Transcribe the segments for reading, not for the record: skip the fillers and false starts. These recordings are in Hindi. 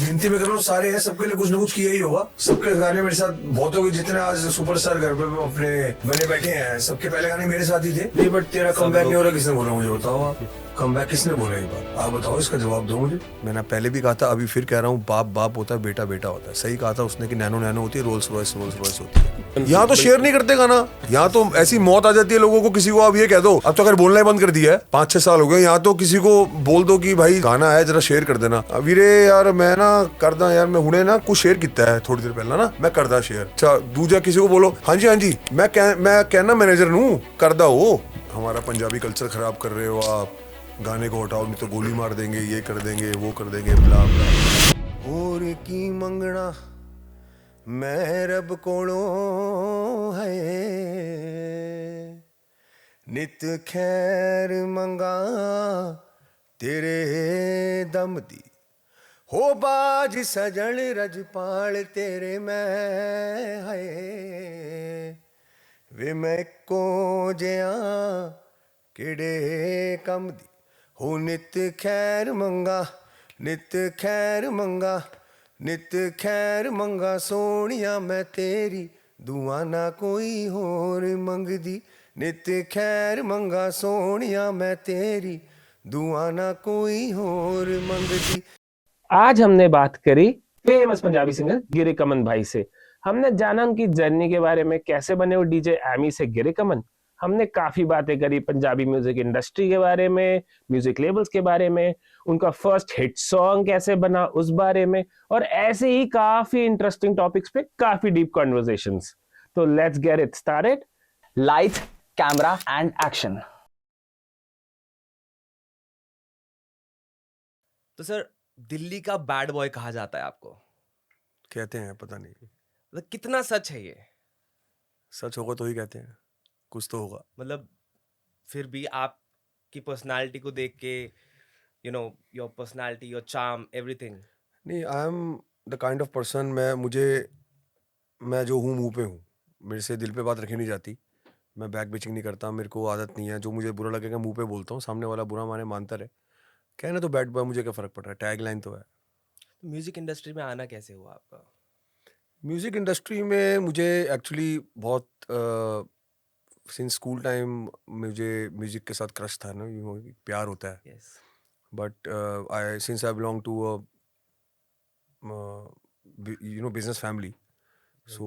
गिनती में कर लो सारे हैं, सबके लिए कुछ ना कुछ किया ही होगा। सबके गाने मेरे साथ बहुतों के जितने आज सुपरस्टार घर पे अपने बने बैठे हैं, सबके पहले गाने मेरे साथ ही थे। नहीं बट तेरा कमबैक नहीं हो रहा, किसने बोला मुझे बताओ आप? कमबैक किसने बोला ये बात? आप बताओ, इसका जवाब दो मुझे। मैंने पहले भी कहा था, अभी फिर कह रहा हूँ, बाप बाप होता है, बेटा बेटा होता है। सही कहा था उसने कि नैनो नैनो होती है, रोल्स रॉयस होती है। यहाँ तो शेयर नहीं करते गाना, यहाँ तो ऐसी मौत आ जाती है लोगों को। किसी को अब ये कह दो, अब तो अगर बोलना ही बंद कर दिया है, 5-6 साल हो गए। यहाँ तो किसी को बोल दो कि भाई गाना है जरा शेयर कर देना। वीरे यार मैं ना करदा यार, मैं हुणे ना कुछ शेयर किया है थोड़ी देर पहला ना, मैं करदा शेयर। अच्छा दूजा किसी को बोलो, हाँ जी मैं कहना मैनेजर नू करदा हो। हमारा पंजाबी कल्चर खराब कर रहे हो आप, गाने को हटाओ नहीं तो गोली मार देंगे, ये कर देंगे वो कर देंगे, ब्ला ब्ला। और की मंगना मैं रब कोलों है, नित खैर मंगा तेरे दम दी। हो बाज सजन रजपाल तेरे मैं है, वे मैं को जिया किड़े कम दी। हो नित खैर मंगा, नित खैर मंगा, नित खैर मंगा सोनिया मैं तेरी, दुआ ना कोई होर मंगदी। नित खैर मंगा सोनिया मैं तेरी, दुआ ना कोई होर मंगदी। आज हमने बात करी फेमस पंजाबी सिंगर गिरी कमन भाई से। हमने जाना उनकी जर्नी के बारे में, कैसे बने वो डीजे एमी से गिरी कमन। हमने काफी बातें करी पंजाबी म्यूजिक इंडस्ट्री के बारे में, म्यूजिक लेबल्स के बारे में, उनका फर्स्ट हिट सॉन्ग कैसे बना उस बारे में, और ऐसे ही काफी इंटरेस्टिंग टॉपिक्स पे काफी डीप कॉन्वर्सेशंस। तो let's get it started. Light, camera and action. तो सर, दिल्ली का बैड बॉय कहा जाता है आपको, कहते हैं, पता नहीं मतलब कितना सच है ये? सच होगा तो ही कहते हैं, कुछ तो होगा। मतलब फिर भी आपकी पर्सनालिटी को देख के, your personality, your charm, everything. नहीं, I am the kind of person, मैं जो हूँ मुंह पे हूँ, मेरे से दिल पे बात रखी नहीं जाती। मैं बैक बिचिंग नहीं करता, मेरे को आदत नहीं है। जो मुझे बुरा लगेगा मुंह पे बोलता हूँ, सामने वाला बुरा माने मानता रहे। कहना तो बैड बॉय, मुझे क्या फ़र्क पड़ रहा है, टैग लाइन तो है। म्यूजिक इंडस्ट्री में आना कैसे हुआ आपका? म्यूज़िक इंडस्ट्री में मुझे एक्चुअली बहुत सिंस स्कूल टाइम मुझे म्यूज़िक के साथ क्रश था ना, प्यार होता है। Yes. But I since I belong to a business family, so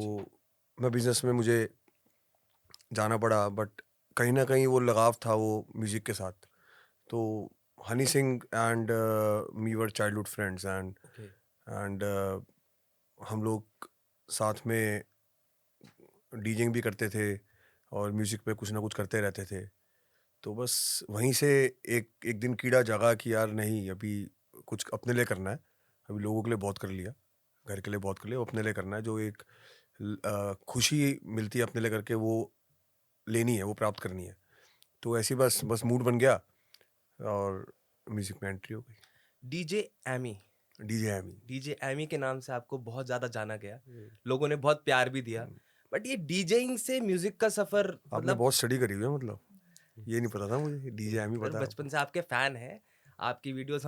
मैं बिजनेस में मुझे जाना पड़ा। बट कहीं ना कहीं वो लगाव था वो म्यूज़िक के साथ। तो Honey Singh and me were childhood friends, okay. And हम लोग साथ में डीजिंग भी करते थे और म्यूज़िक पे कुछ ना कुछ करते रहते थे। तो बस वहीं से एक एक दिन कीड़ा जागा कि यार नहीं, अभी कुछ अपने लिए करना है। अभी लोगों के लिए बहुत कर लिया, घर के लिए बहुत कर लिया, अपने लिए करना है। जो एक खुशी मिलती है अपने लिए करके, वो लेनी है, वो प्राप्त करनी है। तो ऐसी बस बस मूड बन गया और म्यूज़िक में एंट्री हो गई। DJ Amy, DJ Amy. DJ Amy के नाम से आपको बहुत ज्यादा जाना गया, लोगों ने बहुत प्यार भी दिया। बट ये डीजेइंग से म्यूजिक का सफर, आपने मतलब बहुत स्टडी करी हुई है, मतलब ये नहीं पता था मुझे, डीजे एमी सर पता है बचपन से आपके फैन है। आपकी वीडियोस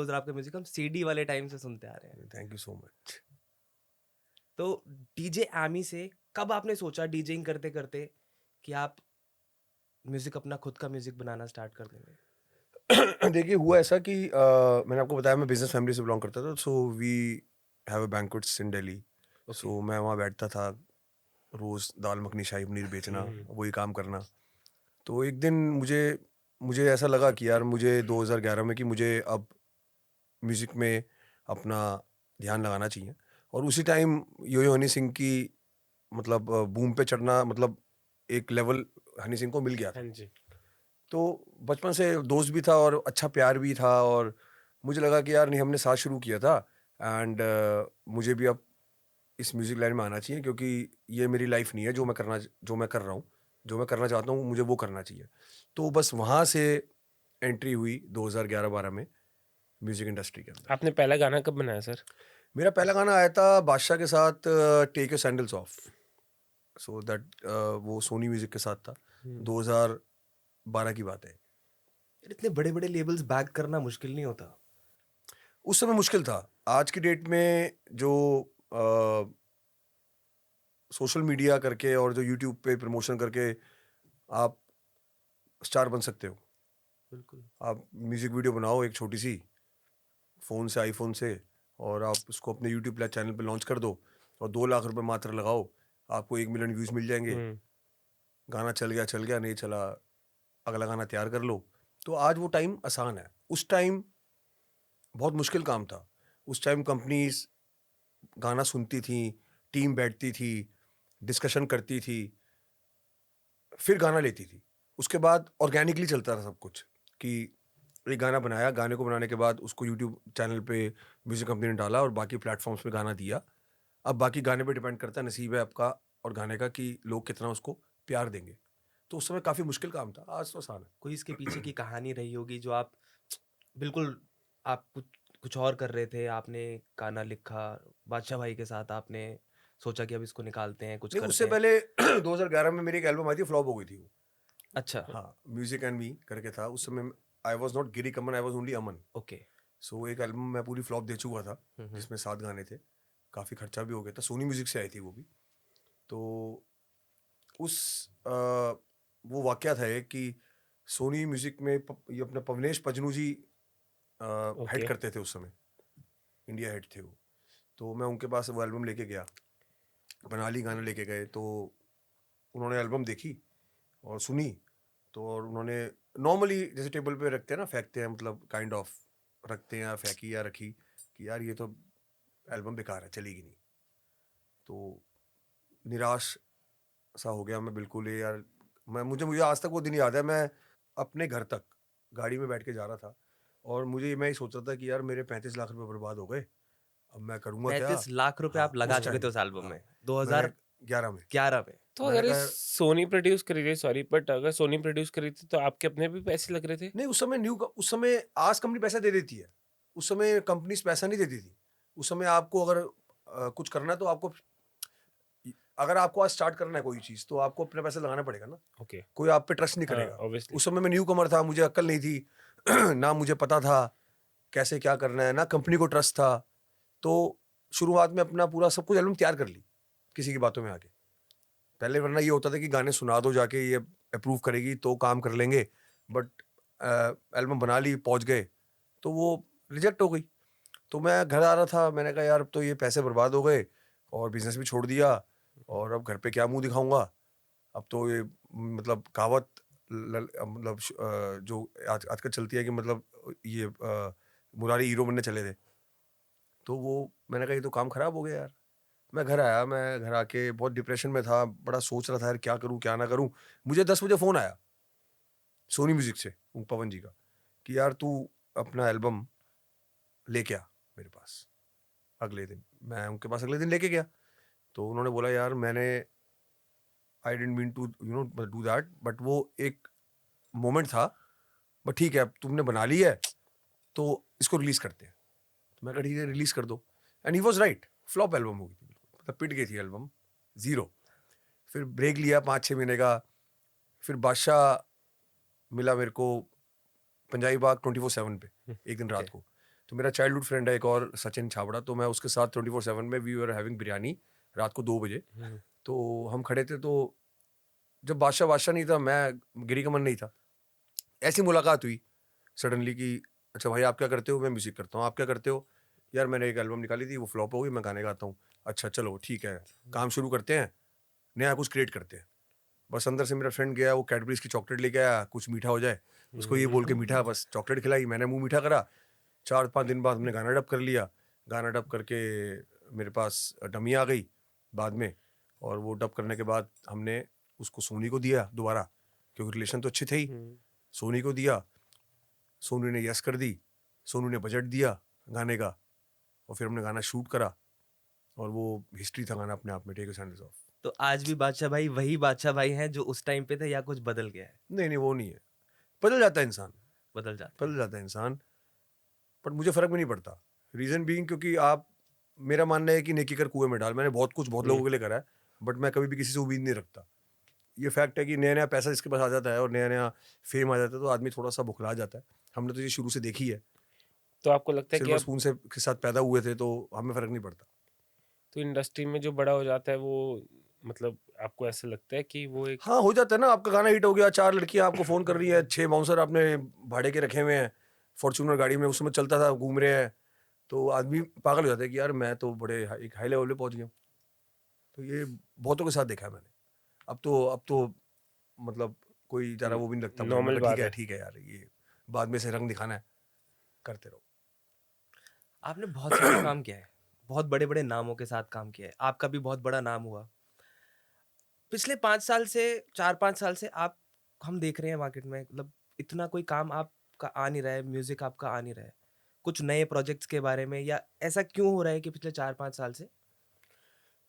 और आपके म्यूजिक हम सीडी वाले टाइम से सुनते आ रहे हैं। Thank you so much. तो डीजे एमी से कब आपने सोचा डीजेइंग करते करते कि आप म्यूजिक, अपना खुद का म्यूजिक बनाना स्टार्ट कर देंगे? देखिए हुआ ऐसा कि मैंने आपको बताया मैं बिजनेस फैमिली से बिलोंग करता था। So we have a banquets in Delhi. Okay. So मैं वहाँ बैठता था, रोज़ दाल मखनी शाही पनीर बेचना, वही काम करना। तो एक दिन मुझे मुझे ऐसा लगा कि यार मुझे 2011 में कि मुझे अब म्यूज़िक में अपना ध्यान लगाना चाहिए। और उसी टाइम यो यो हनी सिंह की मतलब बूम पे चढ़ना, मतलब एक लेवल हनी सिंह को मिल गया था। हाँ जी। तो बचपन से दोस्त भी था और अच्छा प्यार भी था, और मुझे लगा कि यार नहीं, हमने साथ शुरू किया था एंड मुझे भी अब इस म्यूज़िक लाइन में आना चाहिए, क्योंकि ये मेरी लाइफ नहीं है। जो मैं कर रहा हूँ, जो मैं करना चाहता हूँ, मुझे वो करना चाहिए। तो बस वहाँ से एंट्री हुई 2011-12 में म्यूज़िक इंडस्ट्री के अंदर। आपने पहला गाना कब बनाया सर? मेरा पहला गाना आया था बादशाह के साथ, take your sandals off. So that वो सोनी म्यूज़िक के साथ था, 2012 की बात है। इतने बड़े बड़े लेबल्स बैक करना मुश्किल नहीं होता? उस समय मुश्किल था। आज की डेट में जो सोशल मीडिया करके और जो यूट्यूब पे प्रमोशन करके आप स्टार बन सकते हो। बिल्कुल। आप म्यूजिक वीडियो बनाओ एक छोटी सी फ़ोन से, आईफोन से, और आप उसको अपने यूट्यूब चैनल पे लॉन्च कर दो और 2 लाख रुपए मात्र लगाओ, आपको 1 मिलियन व्यूज़ मिल जाएंगे। गाना चल गया, नहीं चला, अगला गाना तैयार कर लो। तो आज वो टाइम आसान है। उस टाइम बहुत मुश्किल काम था। उस टाइम कंपनीज गाना सुनती थी, टीम बैठती थी, डिस्कशन करती थी, फिर गाना लेती थी। उसके बाद ऑर्गेनिकली चलता था सब कुछ, कि एक गाना बनाया, गाने को बनाने के बाद उसको यूट्यूब चैनल पे म्यूजिक कंपनी ने डाला और बाकी प्लेटफॉर्म्स पे गाना दिया। अब बाकी गाने पे डिपेंड करता है, नसीब है आपका और गाने का, कि लोग कितना उसको प्यार देंगे। तो उस समय काफ़ी मुश्किल काम था, आज तो आसान है। कोई इसके पीछे की कहानी रही होगी जो आप बिल्कुल, आप कुछ कुछ और कर रहे थे, आपने गाना लिखा, बादशाह भाई के साथ आपने सोचा कि अब इसको निकालते हैं, कुछ नहीं, उससे करते हैं। पहले 2011 में मेरी एक एल्बम आई थी, फ्लॉप हो गई थी वो। अच्छा, हाँ, म्यूजिक एंड मी करके था उस समय। आई वॉज नॉट गिरी कमन, I was only Aman. Okay. So एक एल्बम मैं पूरी फ्लॉप दे चुका था, जिसमें 7 गाने थे। काफ़ी खर्चा भी हो गया था, सोनी म्यूजिक से आई थी वो भी। तो उस वो वाकया था एक, कि सोनी म्यूजिक में ये अपना पवनेश पजनू जी हेड करते थे उस समय, इंडिया हेड थे वो। तो मैं उनके पास वो एल्बम लेके गया, बना ली, गाना लेके गए। तो उन्होंने एल्बम देखी और सुनी, तो और उन्होंने नॉर्मली जैसे टेबल पे रखते हैं ना, फेंकते हैं, मतलब काइंड ऑफ रखते हैं, या फेंकी या रखी, कि यार ये तो एल्बम बेकार है, चलेगी नहीं। तो निराश सा हो गया मैं बिल्कुल ही यार। मुझे आज तक वो दिन याद है। मैं अपने घर तक गाड़ी में बैठ के जा रहा था और मैं ही सोच रहा था कि यार मेरे 35 लाख रुपए बर्बाद हो गए, अब मैं करूँगा क्या? 35 लाख रुपए हाँ, आप लगा उस चुके थे टाइम उस एल्बम हाँ, में, मैंने 2011 11 में। तो मैंने अगर ये कहा सोनी प्रोड्यूस करी थी, सॉरी, बट अगर सोनी प्रोड्यूस करी थी तो आपके अपने भी पैसे लग रहे थे? नहीं, उस समय आज कंपनी पैसा दे देती है, उस समय कंपनीज पैसा नहीं देती थी। उस समय आपको अगर कुछ करना है तो अगर आपको आज स्टार्ट करना है कोई चीज़, तो आपको अपने पैसे लगाना पड़ेगा ना। ओके। कोई आप पे ट्रस्ट नहीं हाँ, करेगा। ऑब्वियसली। उस समय मैं न्यू कमर था, मुझे अक्ल नहीं थी ना मुझे पता था कैसे क्या करना है, ना कंपनी को ट्रस्ट था। तो शुरुआत में अपना पूरा सब कुछ एल्बम तैयार कर ली किसी की बातों में आके। पहले वरना ये होता था कि गाने सुना दो जाके, ये अप्रूव करेगी तो काम कर लेंगे, बट एल्बम बना ली, पहुंच गए, तो वो रिजेक्ट हो गई। तो मैं घर आ रहा था, मैंने कहा यार अब तो ये पैसे बर्बाद हो गए और बिजनेस भी छोड़ दिया, और अब घर पे क्या मुंह दिखाऊंगा। अब तो ये मतलब कहावत मतलब जो आजकल चलती है कि मतलब ये मुरारी हीरो बनने चले थे। तो वो मैंने कहा ये तो काम खराब हो गया यार। मैं घर आया, मैं घर आके बहुत डिप्रेशन में था, बड़ा सोच रहा था यार क्या करूं क्या ना करूं। मुझे 10 बजे फ़ोन आया सोनी म्यूजिक से, पवन जी का, कि यार तू अपना एल्बम लेके आ मेरे पास अगले दिन। मैं उनके पास अगले दिन लेके गया, तो उन्होंने बोला यार मैंने I didn't mean to do that, but वो एक मोमेंट था, बट ठीक है अब तुमने बना ली है तो इसको रिलीज करते हैं। तो मैं कहा ठीक है रिलीज कर दो। And he was right, flop album हो गई थी बिल्कुल, मतलब पिट गई थी एल्बम, जीरो। फिर ब्रेक लिया 5-6 महीने का। फिर बादशाह मिला मेरे को पंजाबी बाग 24/7 पे एक दिन रात को। तो मेरा चाइल्डहुड फ्रेंड है एक और, सचिन छाबड़ा, तो मैं उसके साथ 24/7 में वी वर हैविंग बिरयानी रात को 2 बजे। तो हम खड़े थे, तो जब बादशाह नहीं था, मैं गिरी कमन नहीं था, ऐसी मुलाकात हुई सडनली कि अच्छा भाई आप क्या करते हो? मैं म्यूजिक करता हूँ। आप क्या करते हो? यार मैंने एक एल्बम निकाली थी, वो फ्लॉप हो गई, मैं गाने गाता हूँ। अच्छा चलो ठीक है, काम शुरू करते हैं, नया कुछ क्रिएट करते हैं। बस अंदर से मेरा फ्रेंड गया, वो कैडबरीज की चॉकलेट लेके आया, कुछ मीठा हो जाए, उसको ये बोल के मीठा, बस चॉकलेट खिलाई, मैंने मुंह मीठा करा। 4-5 दिन बाद हमने गाना डब कर लिया। गाना डब करके मेरे पास डमी आ गई बाद में, और वो डब करने के बाद हमने उसको सोनी को दिया दोबारा, क्योंकि रिलेशन तो अच्छे थे ही। सोनी को दिया, सोनी ने यस कर दी, सोनू ने बजट दिया गाने का, और फिर हमने गाना शूट करा, और वो हिस्ट्री था गाना अपने आप में, टेक योर सैंडल्स ऑफ। तो आज भी बादशाह भाई वही बादशाह भाई हैं जो उस टाइम पे थे, या कुछ बदल गया है? नहीं वो नहीं है, बदल जाता है इंसान, बदल जाता बदल जाता है इंसान, बट मुझे फर्क भी नहीं पड़ता। रीजन बीइंग क्योंकि आप, मेरा मानना है कि नेकी कर कुएं में डाल। मैंने बहुत कुछ बहुत लोगों के लिए करा है, बट मैं कभी भी किसी से उम्मीद नहीं रखता। ये फैक्ट है कि नया नया पैसा जिसके पास आ जाता है और नया नया फेम आ जाता है, तो आदमी थोड़ा सा बुखला जाता है। हमने तो ये शुरू से देखी है। तो आपको लगता है कि सिल्वर अब स्पून से के साथ पैदा हुए थे, तो हमें फर्क नहीं पड़ता। तो इंडस्ट्री में जो बड़ा हो जाता है वो मतलब आपको ऐसा लगता है कि वो एक हाँ, हो जाता है ना, आपका गाना हिट हो गया, 4 लड़कियाँ आपको फ़ोन कर रही हैं, 6 बाउंसर आपने भाड़े के रखे हुए हैं, फॉर्च्यूनर गाड़ी में उस समय चलता था, घूम रहे हैं, तो आदमी पागल हो जाता है कि यार मैं तो बड़े एक हाई लेवल पे पहुँच गया हूँ। तो ये बहुतों के साथ देखा है मैंने। अब तो मतलब कोई ज़्यादा वो भी नहीं लगता मुझे, नॉर्मल मैं कहा बात है। ठीक है यार, ये बाद में से रंग दिखाना है, करते रहो। आपने बहुत सारा काम किया है, बहुत बड़े-बड़े नामों के साथ काम किया है, आपका भी बहुत बड़ा नाम हुआ। पिछले 5 साल से 4-5 साल से आप हम देख रहे हैं मार्केट में मतलब इतना कोई काम आपका आ नहीं रहा है, म्यूज़िक आपका आ नहीं रहा है। कुछ नए प्रोजेक्ट्स के बारे में या ऐसा क्यों हो रहा है कि पिछले 4-5 साल से?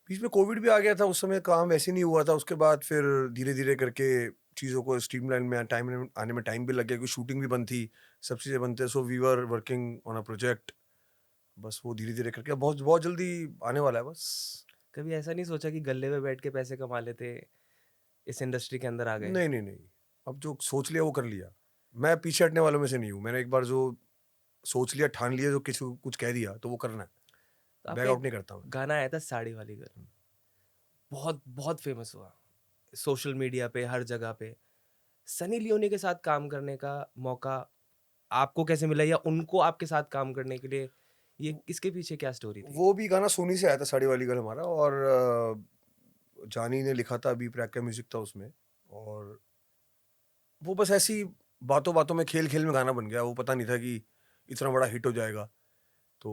बीच में कोविड भी आ गया था, उस समय काम वैसे नहीं हुआ था, उसके बाद फिर धीरे-धीरे करके चीज़ों को स्ट्रीमलाइन में टाइम आने में टाइम भी लग गया, क्योंकि शूटिंग भी बंद थी, सब चीज़ें बंद थे, so we were working on a project. बस वो धीरे-धीरे करके अब बहुत बहुत जल्दी आने वाला है बस। कभी ऐसा नहीं सोचा कि गल्ले में बैठ के पैसे कमा लेते, इस इंडस्ट्री के अंदर आ गए? नहीं, नहीं, नहीं, अब जो सोच लिया वो कर लिया। मैं पीछे हटने वालों में से नहीं हूँ, मैंने एक बार जो सोच लिया, ठान लिया, जो किसी को कुछ कह दिया, तो वो करना है, तो बैक आपका आउट एक नहीं करता मैं। गाना आया था साड़ी वाली गर्ल, बहुत बहुत फेमस हुआ, सोशल मीडिया पे, हर जगह पे। सनी लियोनी के साथ काम करने का मौका आपको कैसे मिला या उनको आपके साथ काम करने के लिए ये इसके पीछे क्या स्टोरी थी? वो भी गाना सोनी से आया था, साड़ी वाली गर्ल हमारा, और जानी ने लिखा था, बी प्राक का म्यूज़िक था उसमें, और वो बस ऐसी बातों-बातों में, खेल-खेल में गाना बन गया, वो पता नहीं था कि इतना बड़ा हिट हो जाएगा। तो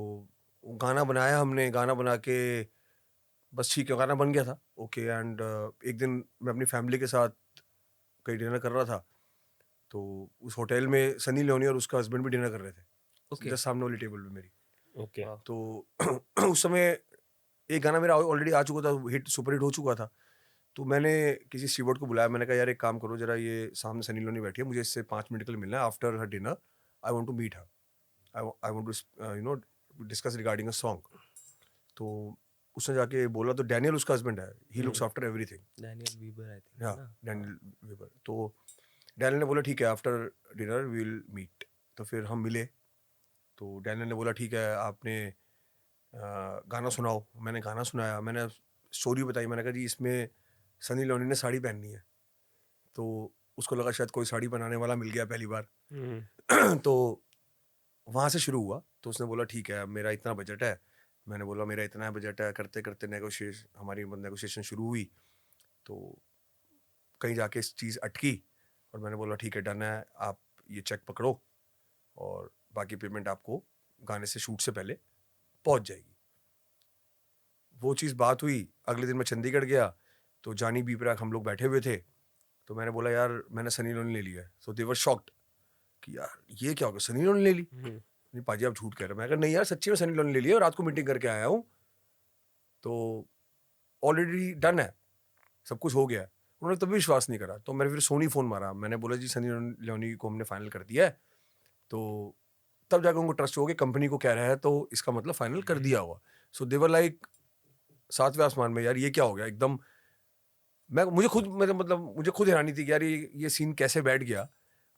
वो गाना बनाया हमने, गाना बना के बस ठीक है, गाना बन गया था, ओके, एंड एक दिन मैं अपनी फैमिली के साथ कहीं डिनर कर रहा था, तो उस होटल में सनी लियोनी और उसका हस्बैंड भी डिनर कर रहे थे, ओके। जस्ट सामने वाली टेबल पे मेरी। ओके वाह! तो उस समय एक गाना मेरा ऑलरेडी आ चुका था, हिट सुपर हिट हो चुका था, तो मैंने किसी स्टीवर्ड को बुलाया, मैंने कहा यार एक काम करो जरा, ये सामने सनी लियोनी बैठी है, मुझे इससे 5 मिनट के लिए मिलना है, after her dinner I want to meet her, I want to you know discuss regarding a song. तो उसने जाके बोला, तो डैनियल उसका हस्बैंड है, he looks after everything, Daniel Weber I think, है हाँ, ना? Daniel weber. तो डैनियल ने बोला ठीक है, after dinner we will meet. तो फिर हम मिले, तो डैनियल ने बोला ठीक है, आपने गाना सुनाओ। मैंने गाना सुनाया, मैंने स्टोरी बताई, मैंने कहा जी इसमें सनी लियोनी ने साड़ी पहननी है, तो उसको लगा शायद कोई साड़ी बनाने वाला मिल गया पहली बार। तो वहाँ से शुरू हुआ, तो उसने बोला ठीक है, अब मेरा इतना बजट है, मैंने बोला मेरा इतना बजट है, करते करते हमारी नेगोशिएशन शुरू हुई, तो कहीं जाके इस चीज़ अटकी, और मैंने बोला ठीक है, डन है, आप ये चेक पकड़ो, और बाकी पेमेंट आपको गाने से शूट से पहले पहुंच जाएगी। वो चीज़ बात हुई, अगले दिन मैं चंडीगढ़ गया, तो जानी बी प्राक हम लोग बैठे हुए थे, तो मैंने बोला यार मैंने सनी लियोनी ले लिया है, सो दे वर शॉक्ड कि यार ये क्या हो गया, सनी लियोनी ले ली? नहीं पाजी आप झूठ कह रहे हो। मैं कहा नहीं यार सच्ची में सनी लियोनी ले लिया, रात को मीटिंग करके आया हूँ, तो ऑलरेडी डन है, सब कुछ हो गया है। उन्होंने तभी विश्वास नहीं करा, तो मैंने फिर सोनी फ़ोन मारा, मैंने बोला जी सनी लियोनी को हमने फाइनल कर दिया है, तो तब जाकर उनको ट्रस्ट हो गया, कंपनी को कह रहा है तो इसका मतलब फाइनल कर दिया हुआ। सो दे वर लाइक सातवें आसमान में, यार ये क्या हो गया एकदम। मुझे खुद मतलब मुझे खुद हैरानी थी कि यार ये सीन कैसे बैठ गया।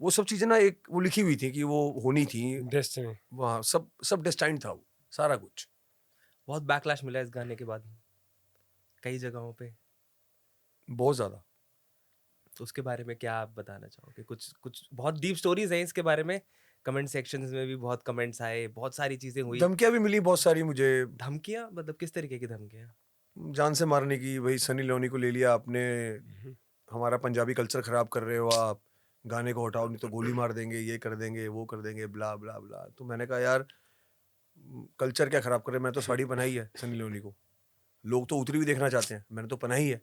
वो सब चीज़ें ना एक वो लिखी हुई थी कि वो होनी थी, डेस्टिनी वहाँ सब डेस्टाइन्ड था वो, सारा कुछ। बहुत बैकलैश मिला इस गाने के बाद, कई जगहों पे। बहुत ज़्यादा। तो उसके बारे में क्या आप बताना चाहोगे? कुछ कुछ बहुत डीप स्टोरीज़ हैं इसके बारे में, कमेंट सेक्शंस में भी बहुत कमेंट्स आए, बहुत सारी चीज़ें हुई। धमकियाँ भी मिली बहुत सारी मुझे, धमकियाँ मतलब किस तरीके की धमकियाँ? जान से मारने की, वही सनी लियोनी को ले लिया आपने, हमारा पंजाबी कल्चर ख़राब कर रहे हो आप, गाने को हटाओ नहीं तो गोली मार देंगे, ये कर देंगे, वो कर देंगे, ब्ला ब्ला ब्ला। तो मैंने कहा यार कल्चर क्या ख़राब कर रहे हैं, मैं तो साड़ी पहनाई है सनी लियोनी को, लोग तो उतरी हुई देखना चाहते हैं, मैंने तो पहनाई है,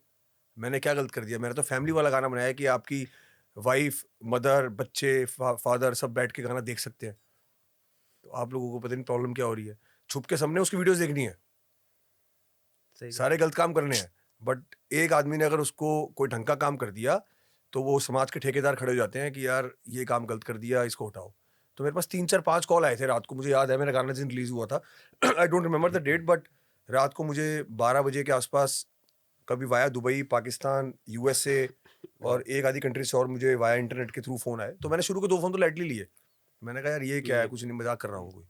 मैंने क्या गलत कर दिया? मैंने तो फैमिली वाला गाना बनाया है कि आपकी वाइफ, मदर, बच्चे, फादर सब बैठ के गाना देख सकते हैं, तो आप लोगों को पता नहीं प्रॉब्लम क्या हो रही है। छुप के सबने उसकी वीडियोस देखनी है, सही सारे गलत काम करने हैं, बट एक आदमी ने अगर उसको कोई ढंग का काम कर दिया, तो वो समाज के ठेकेदार खड़े हो जाते हैं कि यार ये काम गलत कर दिया, इसको हटाओ। तो मेरे पास 3-4-5 कॉल आए थे रात को, मुझे याद है मेरा गाना जिस दिन रिलीज हुआ था, I don't remember the date, but रात को मुझे 12 बजे के आसपास कभी वाया दुबई, पाकिस्तान, यूएसए और एक आधी कंट्री से और मुझे वाया इंटरनेट के थ्रू फ़ोन आए। तो मैंने शुरू के 2 फ़ोन तो लाइटली लिए, मैंने कहा यार ये क्या है, कुछ नहीं, मजाक कर रहा हूँ कोई।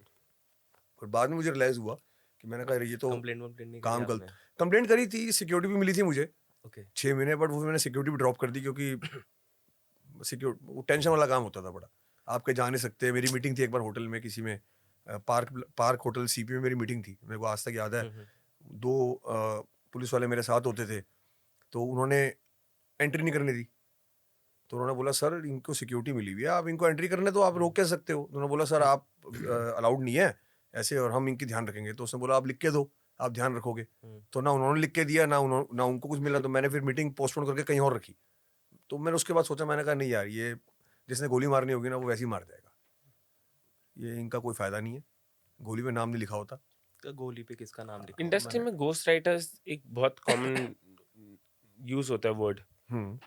और बाद में मुझे रियलाइज हुआ कि मैंने कहा ये तो कंप्लेंट नहीं काम करी गलत। आपने? कंप्लेंट करी थी, सिक्योरिटी भी मिली थी मुझे ओके 6 महीने, बट वो मैंने सिक्योरिटी भी ड्रॉप कर दी क्योंकि वो टेंशन वाला काम होता था बड़ा। आप कहीं जा नहीं सकते। मेरी मीटिंग थी एक बार होटल में, किसी में पार्क होटल सीपी में मेरी मीटिंग थी, मेरे को आज तक याद है। 2 पुलिस वाले मेरे साथ होते थे, तो उन्होंने एंट्री नहीं करने दी। तो उन्होंने बोला सर इनको सिक्योरिटी मिली हुई है, आप इनको एंट्री करने तो आप रोक कैसे सकते हो। तो उन्होंने बोला सर आप अलाउड नहीं है ऐसे, और हम इनकी ध्यान रखेंगे। तो उसने बोला आप लिख के दो, आप ध्यान रखोगे। तो ना उन्होंने लिख के दिया, ना उनको कुछ मिला। तो मैंने फिर मीटिंग पोस्टपोन करके कहीं और रखी। तो मैंने उसके बाद सोचा, मैंने कहा नहीं यार, ये जिसने गोली मारनी होगी ना वो वैसे ही मार जाएगा, ये इनका कोई फायदा नहीं है। गोली में नाम नहीं लिखा होता। तो गोली पे किसका नाम लिखा? इंडस्ट्री में घोस्ट राइटर्स एक बहुत कॉमन यूज होता है वर्ड।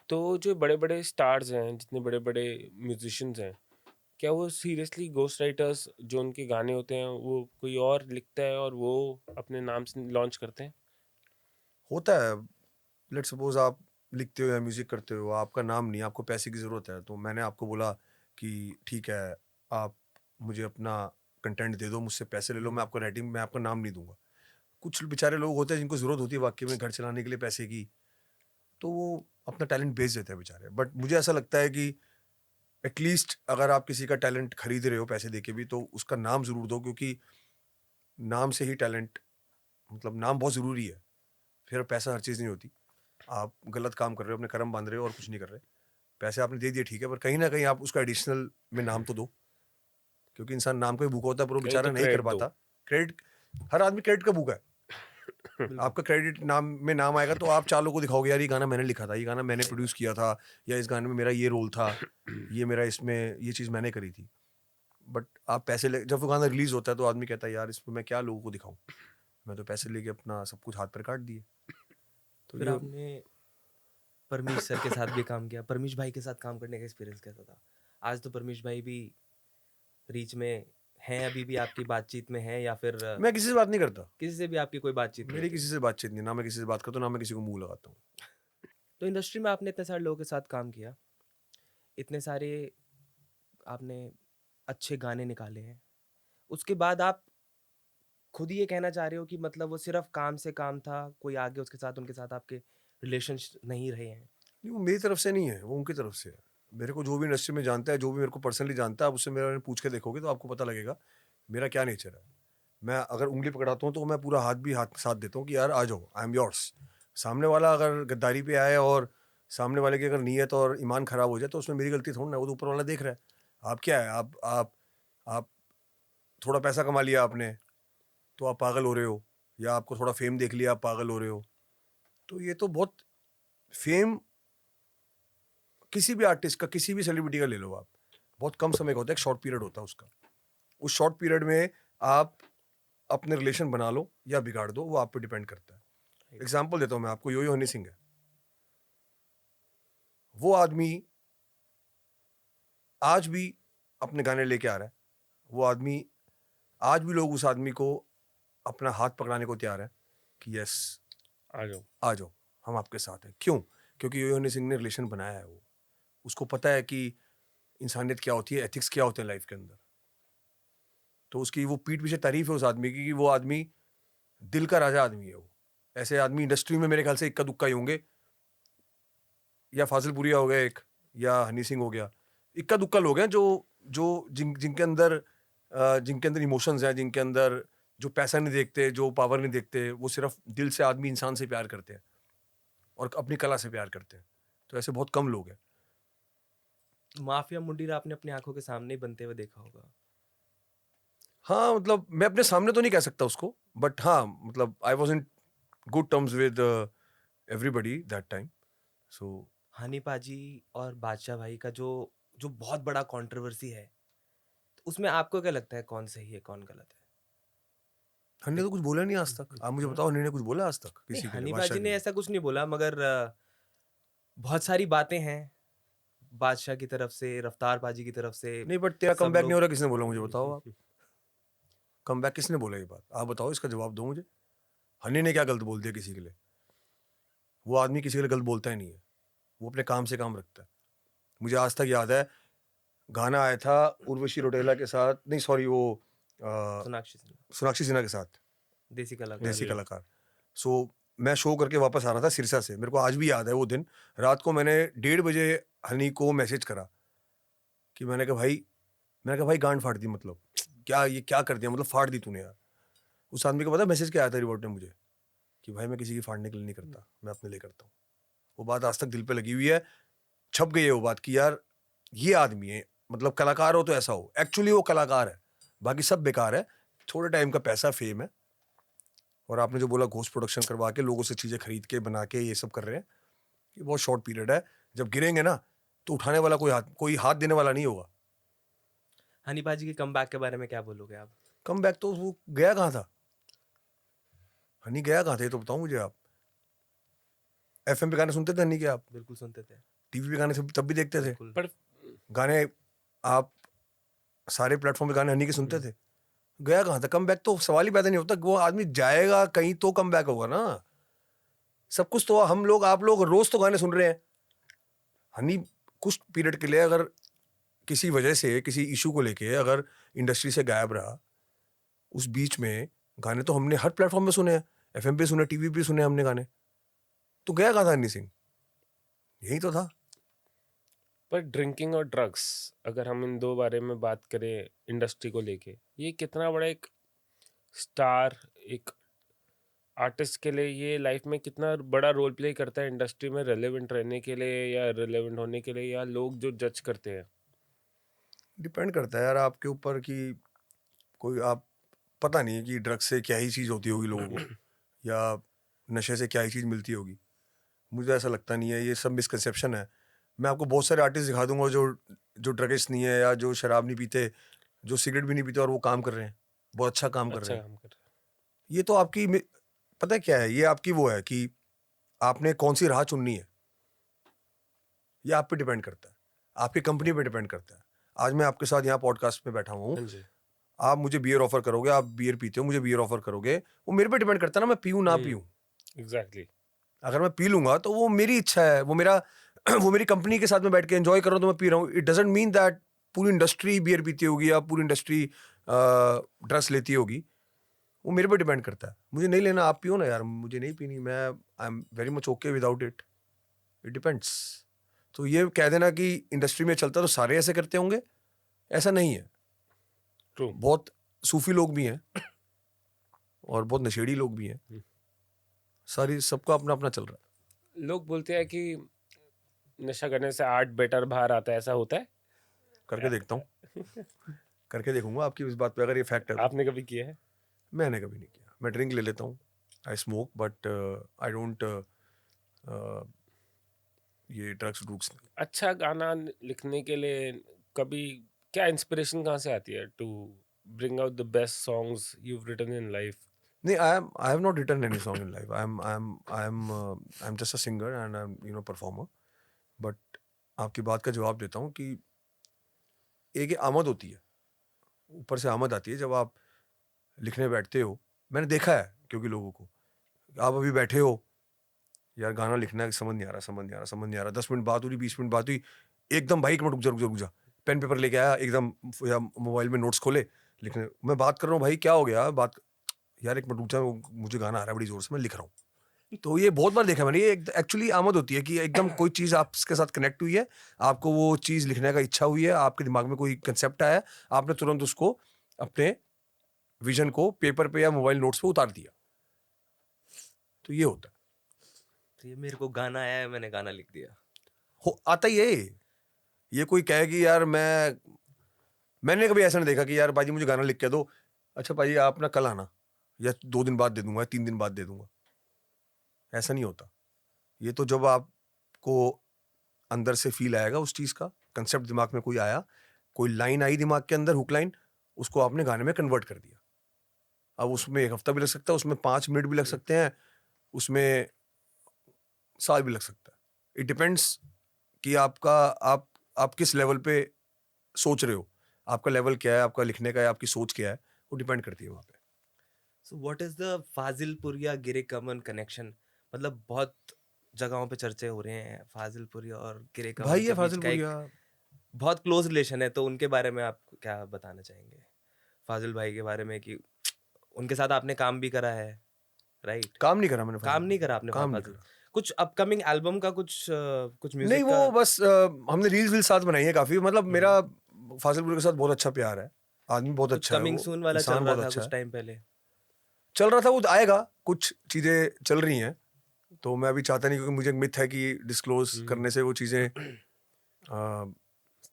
तो जो बड़े बड़े स्टार्स हैं, जितने बड़े बड़े म्यूजिशियंस हैं, क्या वो सीरियसली घोस्ट राइटर्स जो उनके गाने होते हैं वो कोई और लिखता है और वो अपने नाम से लॉन्च करते हैं? होता है। लेट्स सपोज आप लिखते हो या म्यूजिक करते हो, आपका नाम नहीं, आपको पैसे की ज़रूरत है, तो मैंने आपको बोला कि ठीक है आप मुझे अपना कंटेंट दे दो, मुझसे पैसे ले लो, मैं आपको राइटिंग में आपका नाम नहीं दूंगा। कुछ बेचारे लोग होते हैं जिनको ज़रूरत होती है वाकई में घर चलाने के लिए पैसे की, तो वो अपना टैलेंट बेच देते हैं बेचारे। बट मुझे ऐसा लगता है कि एटलीस्ट अगर आप किसी का टैलेंट खरीद रहे हो पैसे दे के भी, तो उसका नाम ज़रूर दो, क्योंकि नाम से ही टैलेंट, मतलब नाम बहुत ज़रूरी है। फिर पैसा हर चीज़ नहीं होती। आप गलत काम कर रहे हो, अपने कर्म बांध रहे हो और कुछ नहीं कर रहे। पैसे आपने दे दिए ठीक है, पर कहीं ना कहीं आप उसका एडिशनल में नाम तो दो, क्योंकि इंसान नाम का भी भूखा होता है पर वो कहीं बेचारा तो नहीं कर credit दो। पाता। क्रेडिट, हर आदमी क्रेडिट का भूखा है। आपका क्रेडिट नाम में नाम आएगा तो आप 4 लोगों को दिखाओगे यार ये गाना मैंने लिखा था, ये गाना मैंने प्रोड्यूस किया था, या इस गाने में मेरा ये रोल था, ये मेरा इसमें ये चीज़ मैंने करी थी। बट आप पैसे ले, जब वो गाना रिलीज होता है तो आदमी कहता है यार इसमें मैं क्या लोगों को दिखाऊं, मैं तो पैसे लेके अपना सब कुछ हाथ पर काट दिए। तो फिर ये आपने परमीश सर के साथ भी काम किया। परमीश भाई के साथ काम करने का एक्सपीरियंस कैसा था? आज तो परमीश भाई भी रीच में हैं, अभी भी आपकी बातचीत में हैं, या फिर मैं किसी से बात नहीं करता, किसी से भी आपकी कोई बातचीत नहीं मेरी होती? किसी से बातचीत नहीं, ना मैं किसी से बात करता हूँ, ना मैं किसी को मुंह लगाता हूँ। तो इंडस्ट्री में आपने इतने सारे लोगों के साथ काम किया, इतने सारे आपने अच्छे गाने निकाले हैं, उसके बाद आप खुद ही ये कहना चाह रहे हो कि मतलब वो सिर्फ काम से काम था, कोई आगे उसके साथ उनके साथ आपके रिलेशन नहीं रहे हैं? नहीं, वो मेरी तरफ से नहीं है, वो उनकी तरफ से है। मेरे को जो भी इंडस्ट्री में जानता है, जो भी मेरे को पर्सनली जानता है, आप उससे मेरा पूछ के देखोगे तो आपको पता लगेगा मेरा क्या नेचर है। मैं अगर उंगली पकड़ाता हूँ तो मैं पूरा हाथ साथ देता हूँ कि यार आ जाओ, आई एम योर्स। सामने वाला अगर गद्दारी पे आए और सामने वाले की अगर नीयत और ईमान खराब हो जाए तो उसमें मेरी गलती थोड़ी ना, वो तो ऊपर वाला देख रहा है। आप क्या है, आप थोड़ा पैसा कमा लिया आपने तो आप पागल हो रहे हो, या आपको थोड़ा फेम देख लिया आप पागल हो रहे हो। तो ये तो बहुत फेम किसी भी आर्टिस्ट का, किसी भी सेलिब्रिटी का ले लो आप, बहुत कम समय का होता है, एक शॉर्ट पीरियड होता है उसका। उस शॉर्ट पीरियड में आप अपने रिलेशन बना लो या बिगाड़ दो, वो आप पे डिपेंड करता है। एग्जाम्पल देता हूँ मैं आपको, यो हनी सिंह है, वो आदमी आज भी अपने गाने लेके आ रहा है। वो आदमी आज भी, लोग उस आदमी को अपना हाथ पकड़ाने को तैयार है कि यस आ जाओ हम आपके साथ हैं। क्यों? क्योंकि यो हनी सिंह ने रिलेशन बनाया है। वो उसको पता है कि इंसानियत क्या होती है, एथिक्स क्या होते हैं लाइफ के अंदर। तो उसकी वो पीठ पीछे तारीफ है उस आदमी की कि वो आदमी दिल का राजा आदमी है। वो ऐसे आदमी इंडस्ट्री में मेरे ख्याल से इक्का दुक्का ही होंगे, या फाजिलपुरिया हो गया एक, या हनी सिंह हो गया। इक्का दुक्का लोग हैं जो जिनके अंदर इमोशंस हैं, जिनके अंदर जो पैसा नहीं देखते, जो पावर नहीं देखते, वो सिर्फ दिल से आदमी इंसान से प्यार करते हैं और अपनी कला से प्यार करते हैं। तो ऐसे बहुत कम लोग हैं। माफिया मुंडीर आपने अपनी आंखों के सामने ही बनते हुए देखा होगा। हाँ, मतलब मैं अपने सामने तो नहीं कह सकता उसको, बट हाँ, मतलब I was in good terms with everybody that time. So Honey पाजी और बादशाह भाई का जो जो बहुत बड़ा कंट्रोवर्सी है, तो उसमें आपको क्या लगता है कौन सही है कौन गलत है? हनी ने तो कुछ बोला नहीं आज तक। आप मुझे बताओ, हनी ने कुछ बोला आज तक नहीं, किसी के लिए? हनी बादशाह पाजी के ने लिए? ऐसा कुछ नहीं बोला, मगर बहुत सारी बातें हैं बादशाह की तरफ से, रफ्तार पाजी की तरफ से। नहीं, बट तेरा सब कम बैक लोग- नहीं हो रहा, किसने बोला मुझे बताओ आप? कम बैक किसने बोला ये बात? आप बताओ, इसका जवाब दो मुझे। हनी ने क्या गलत बोल दिया किसी के लिए? वो आदमी किसी के लिए गलत बोलता ही नहीं है, वो अपने काम से काम रखता है। मुझे आज तक याद है, गाना आया था उर्वशी रौटेला के साथ, नहीं सॉरी, वो सोनाक्षी सिन्हा के साथ, देसी कलाकार। देसी कलाकार। सो मैं शो करके वापस आ रहा था सिरसा से, मेरे को आज भी याद है वो दिन। रात को मैंने 1:30 बजे हनी को मैसेज करा कि मैंने कहा भाई गांड फाड़ दी, मतलब क्या ये क्या कर दिया, मतलब फाड़ दी तूने यार। उस आदमी को पता मैसेज क्या आया था रिपोर्ट में मुझे, कि भाई मैं किसी की फाड़ने के लिए नहीं करता, मैं अपने लिए करता हूँ। वो बात आज तक दिल पे लगी हुई है, छप गई है वो बात कि यार ये आदमी है, मतलब कलाकार हो तो ऐसा हो। एक्चुअली वो कलाकार है, बाकी सब बेकार है, थोड़े टाइम का पैसा फेम है। और आपने जो बोला घोस्ट प्रोडक्शन करवा के लोगों से चीजें खरीद के बना के ये सब कर रहे हैं, ये बहुत शॉर्ट पीरियड है। जब गिरेंगे ना तो उठाने वाला कोई हाथ देने वाला नहीं होगा। हनी पाजी के कमबैक के बारे में क्या बोलोगे आप? कम बैक तो वो गया कहाँ था, हनी गया कहाँ थे, तो बताओ मुझे आप। FM पे गाने सुनते थे हनी के आप? बिल्कुल सुनते थे। टीवी पे गाने तब भी देखते थे? बिल्कुल। पर गाने आप सारे प्लेटफॉर्म पे गाने हनी के सुनते थे? गया कहाँ था? कम बैक तो सवाल ही पैदा नहीं होता। वो आदमी जाएगा कहीं तो कम बैक होगा ना। सब कुछ तो हम लोग आप लोग रोज तो गाने सुन रहे हैं। हनी कुछ पीरियड के लिए अगर किसी वजह से किसी इशू को लेके अगर इंडस्ट्री से गायब रहा, उस बीच में गाने तो हमने हर प्लेटफॉर्म पे सुने हैं, FM पे सुने, टीवी पे सुने हमने गाने। तो गया कहाँ था हनी सिंह? यही तो था। पर ड्रिंकिंग और ड्रग्स, अगर हम इन दो बारे में बात करें इंडस्ट्री को लेके, ये कितना बड़ा एक स्टार, एक आर्टिस्ट के लिए ये लाइफ में कितना बड़ा रोल प्ले करता है इंडस्ट्री में रेलेवेंट रहने के लिए या रेलेवेंट होने के लिए, या लोग जो जज करते हैं? डिपेंड करता है यार आपके ऊपर कि कोई आप पता नहीं कि ड्रग्स से क्या ही चीज़ होती होगी लोगों को या नशे से क्या ही चीज़ मिलती होगी। मुझे ऐसा लगता नहीं है, ये सब मिसकंसेप्शन है। मैं आपको बहुत सारे आर्टिस्ट दिखा दूंगा जो ड्रगिस्ट नहीं है या जो शराब नहीं पीते, जो सिगरेट भी नहीं पीते और वो काम कर रहे हैं, बहुत अच्छा काम कर अच्छा रहे हैं। काम कर रहे ये तो आपकी पता है क्या है, ये आपकी वो है कि आपने कौन सी राह चुननी है, ये आप पे डिपेंड करता है, आपकी कंपनी पे डिपेंड करता है। आज मैं आपके साथ यहाँ पॉडकास्ट में बैठा हूँ, हैं। हाँ जी, आप मुझे बियर ऑफर करोगे, आप बियर पीते हो, मुझे बियर ऑफर करोगे, वो मेरे पे डिपेंड करता है ना, मैं पीऊँ ना पीऊँ। एग्जैक्टली। अगर मैं पी लूंगा तो वो मेरी इच्छा है, वो मेरा वो मेरी कंपनी के साथ में बैठ के एंजॉय कर रहा हूँ तो मैं पी रहा हूँ। इट डजंट मीन दैट पूरी इंडस्ट्री बियर पीती होगी या पूरी इंडस्ट्री ड्रग्स लेती होगी। वो मेरे पे डिपेंड करता है। मुझे नहीं लेना, आप पियो ना यार, मुझे नहीं पीनी, मैं I am very much okay without it. It depends. तो ये कह देना कि इंडस्ट्री में चलता तो सारे ऐसे करते होंगे, ऐसा नहीं है। ट्रू। बहुत सूफी लोग भी हैं और बहुत नशेड़ी लोग भी हैं, सारी सबका अपना अपना चल रहा है। लोग बोलते हैं कि नशा करने से आर्ट बेटर बाहर आता है, ऐसा होता है? करके देखता हूँ, करके देखूंगा आपकी इस बात पे अगर ये फैक्ट है तो। आपने कभी किया है? मैंने कभी नहीं किया। मैं ड्रिंक ले लेता हूँ, I smoke, but I don't ये ड्रग्स ड्रुग्स नहीं। अच्छा गाना लिखने के लिए कभी क्या इंस्पिरेशन कहाँ से आती है to bring out the best songs you have written in life? नहीं, I have not written any song in life. I am just a singer and I am performer. But आपकी बात का जवाब देता हूँ कि एक ये आमद होती है, ऊपर से आमद आती है जब आप लिखने बैठते हो। मैंने देखा है, क्योंकि लोगों को, आप अभी बैठे हो यार गाना लिखना है, समझ नहीं आ रहा, 10 मिनट बात हो रही, 20 मिनट बात हुई, एकदम भाई एक मिनट रुक जा, पेन पेपर लेके आया एकदम, या मोबाइल में नोट्स खोले लिखने। मैं बात कर रहा हूँ, भाई क्या हो गया बात, यार एक मिनट रुक जा, मुझे गाना आ रहा है बड़ी जोर से, मैं लिख रहा हूँ। तो ये बहुत बार देखा मैंने, ये एक्चुअली आमद होती है कि एकदम कोई चीज़ आपके साथ कनेक्ट हुई है, आपको वो चीज़ लिखने का इच्छा हुई है, आपके दिमाग में कोई कंसेप्ट आया, आपने तुरंत उसको अपने विजन को पेपर पे या मोबाइल नोट्स पे उतार दिया। तो ये होता है। तो ये मेरे को गाना आया है, मैंने गाना लिख दिया। हो आता ही है। ये कोई कहे कि यार मैंने कभी ऐसा नहीं देखा कि यार बाजी मुझे गाना लिख के दो, अच्छा भाई आप ना कल आना, या 2 दिन बाद दे दूंगा, 3 दिन बाद दे दूंगा, ऐसा नहीं होता। ये तो जब आपको अंदर से फील आएगा, उस चीज़ का कंसेप्ट दिमाग में कोई आया, कोई लाइन आई दिमाग के अंदर, हुक लाइन, उसको आपने गाने में कन्वर्ट कर दिया। अब उसमें 1 हफ्ता भी लग सकता है, उसमें 5 मिनट भी लग सकते हैं, उसमें साल भी लग सकता है। इट डिपेंड्स कि आप किस लेवल पे सोच रहे हो, आपका लेवल क्या है, आपका लिखने का है, आपकी सोच क्या है, वो डिपेंड करती है वहाँ पे। So what is the Fazilpur या गिरे कमन कनेक्शन? मतलब बहुत जगहों पे चर्चे हो रहे हैं फाजिलपुर और गिरे कमन भाई के ये बीच का फाजिलपुर एक या बहुत क्लोज रिलेशन है, तो उनके बारे में आप क्या बताना चाहेंगे? फाजिल भाई के बारे में कि उनके साथ आपने काम भी करा है, राइट? काम नहीं करा मैंने, काम नहीं करा आपने काम नहीं फाजिल? करा। कुछ अपकमिंग एल्बम का कुछ नहीं, म्यूजिक वो का? बस हमने रील्स साथ बनाई है काफी, मतलब मेरा फाजिल के साथ बहुत अच्छा प्यार है, आदमी बहुत कुछ अच्छा है, कमिंग वो सून वाला चल इंसान रहा बहुत था अच्छा कुछ है। टाइम पहले। चल रहा था, वो आएगा, कुछ चीजें चल रही हैं, तो मैं अभी चाहता नहीं, क्योंकि मुझे एक मिथ है कि डिस्क्लोज करने से वो चीजें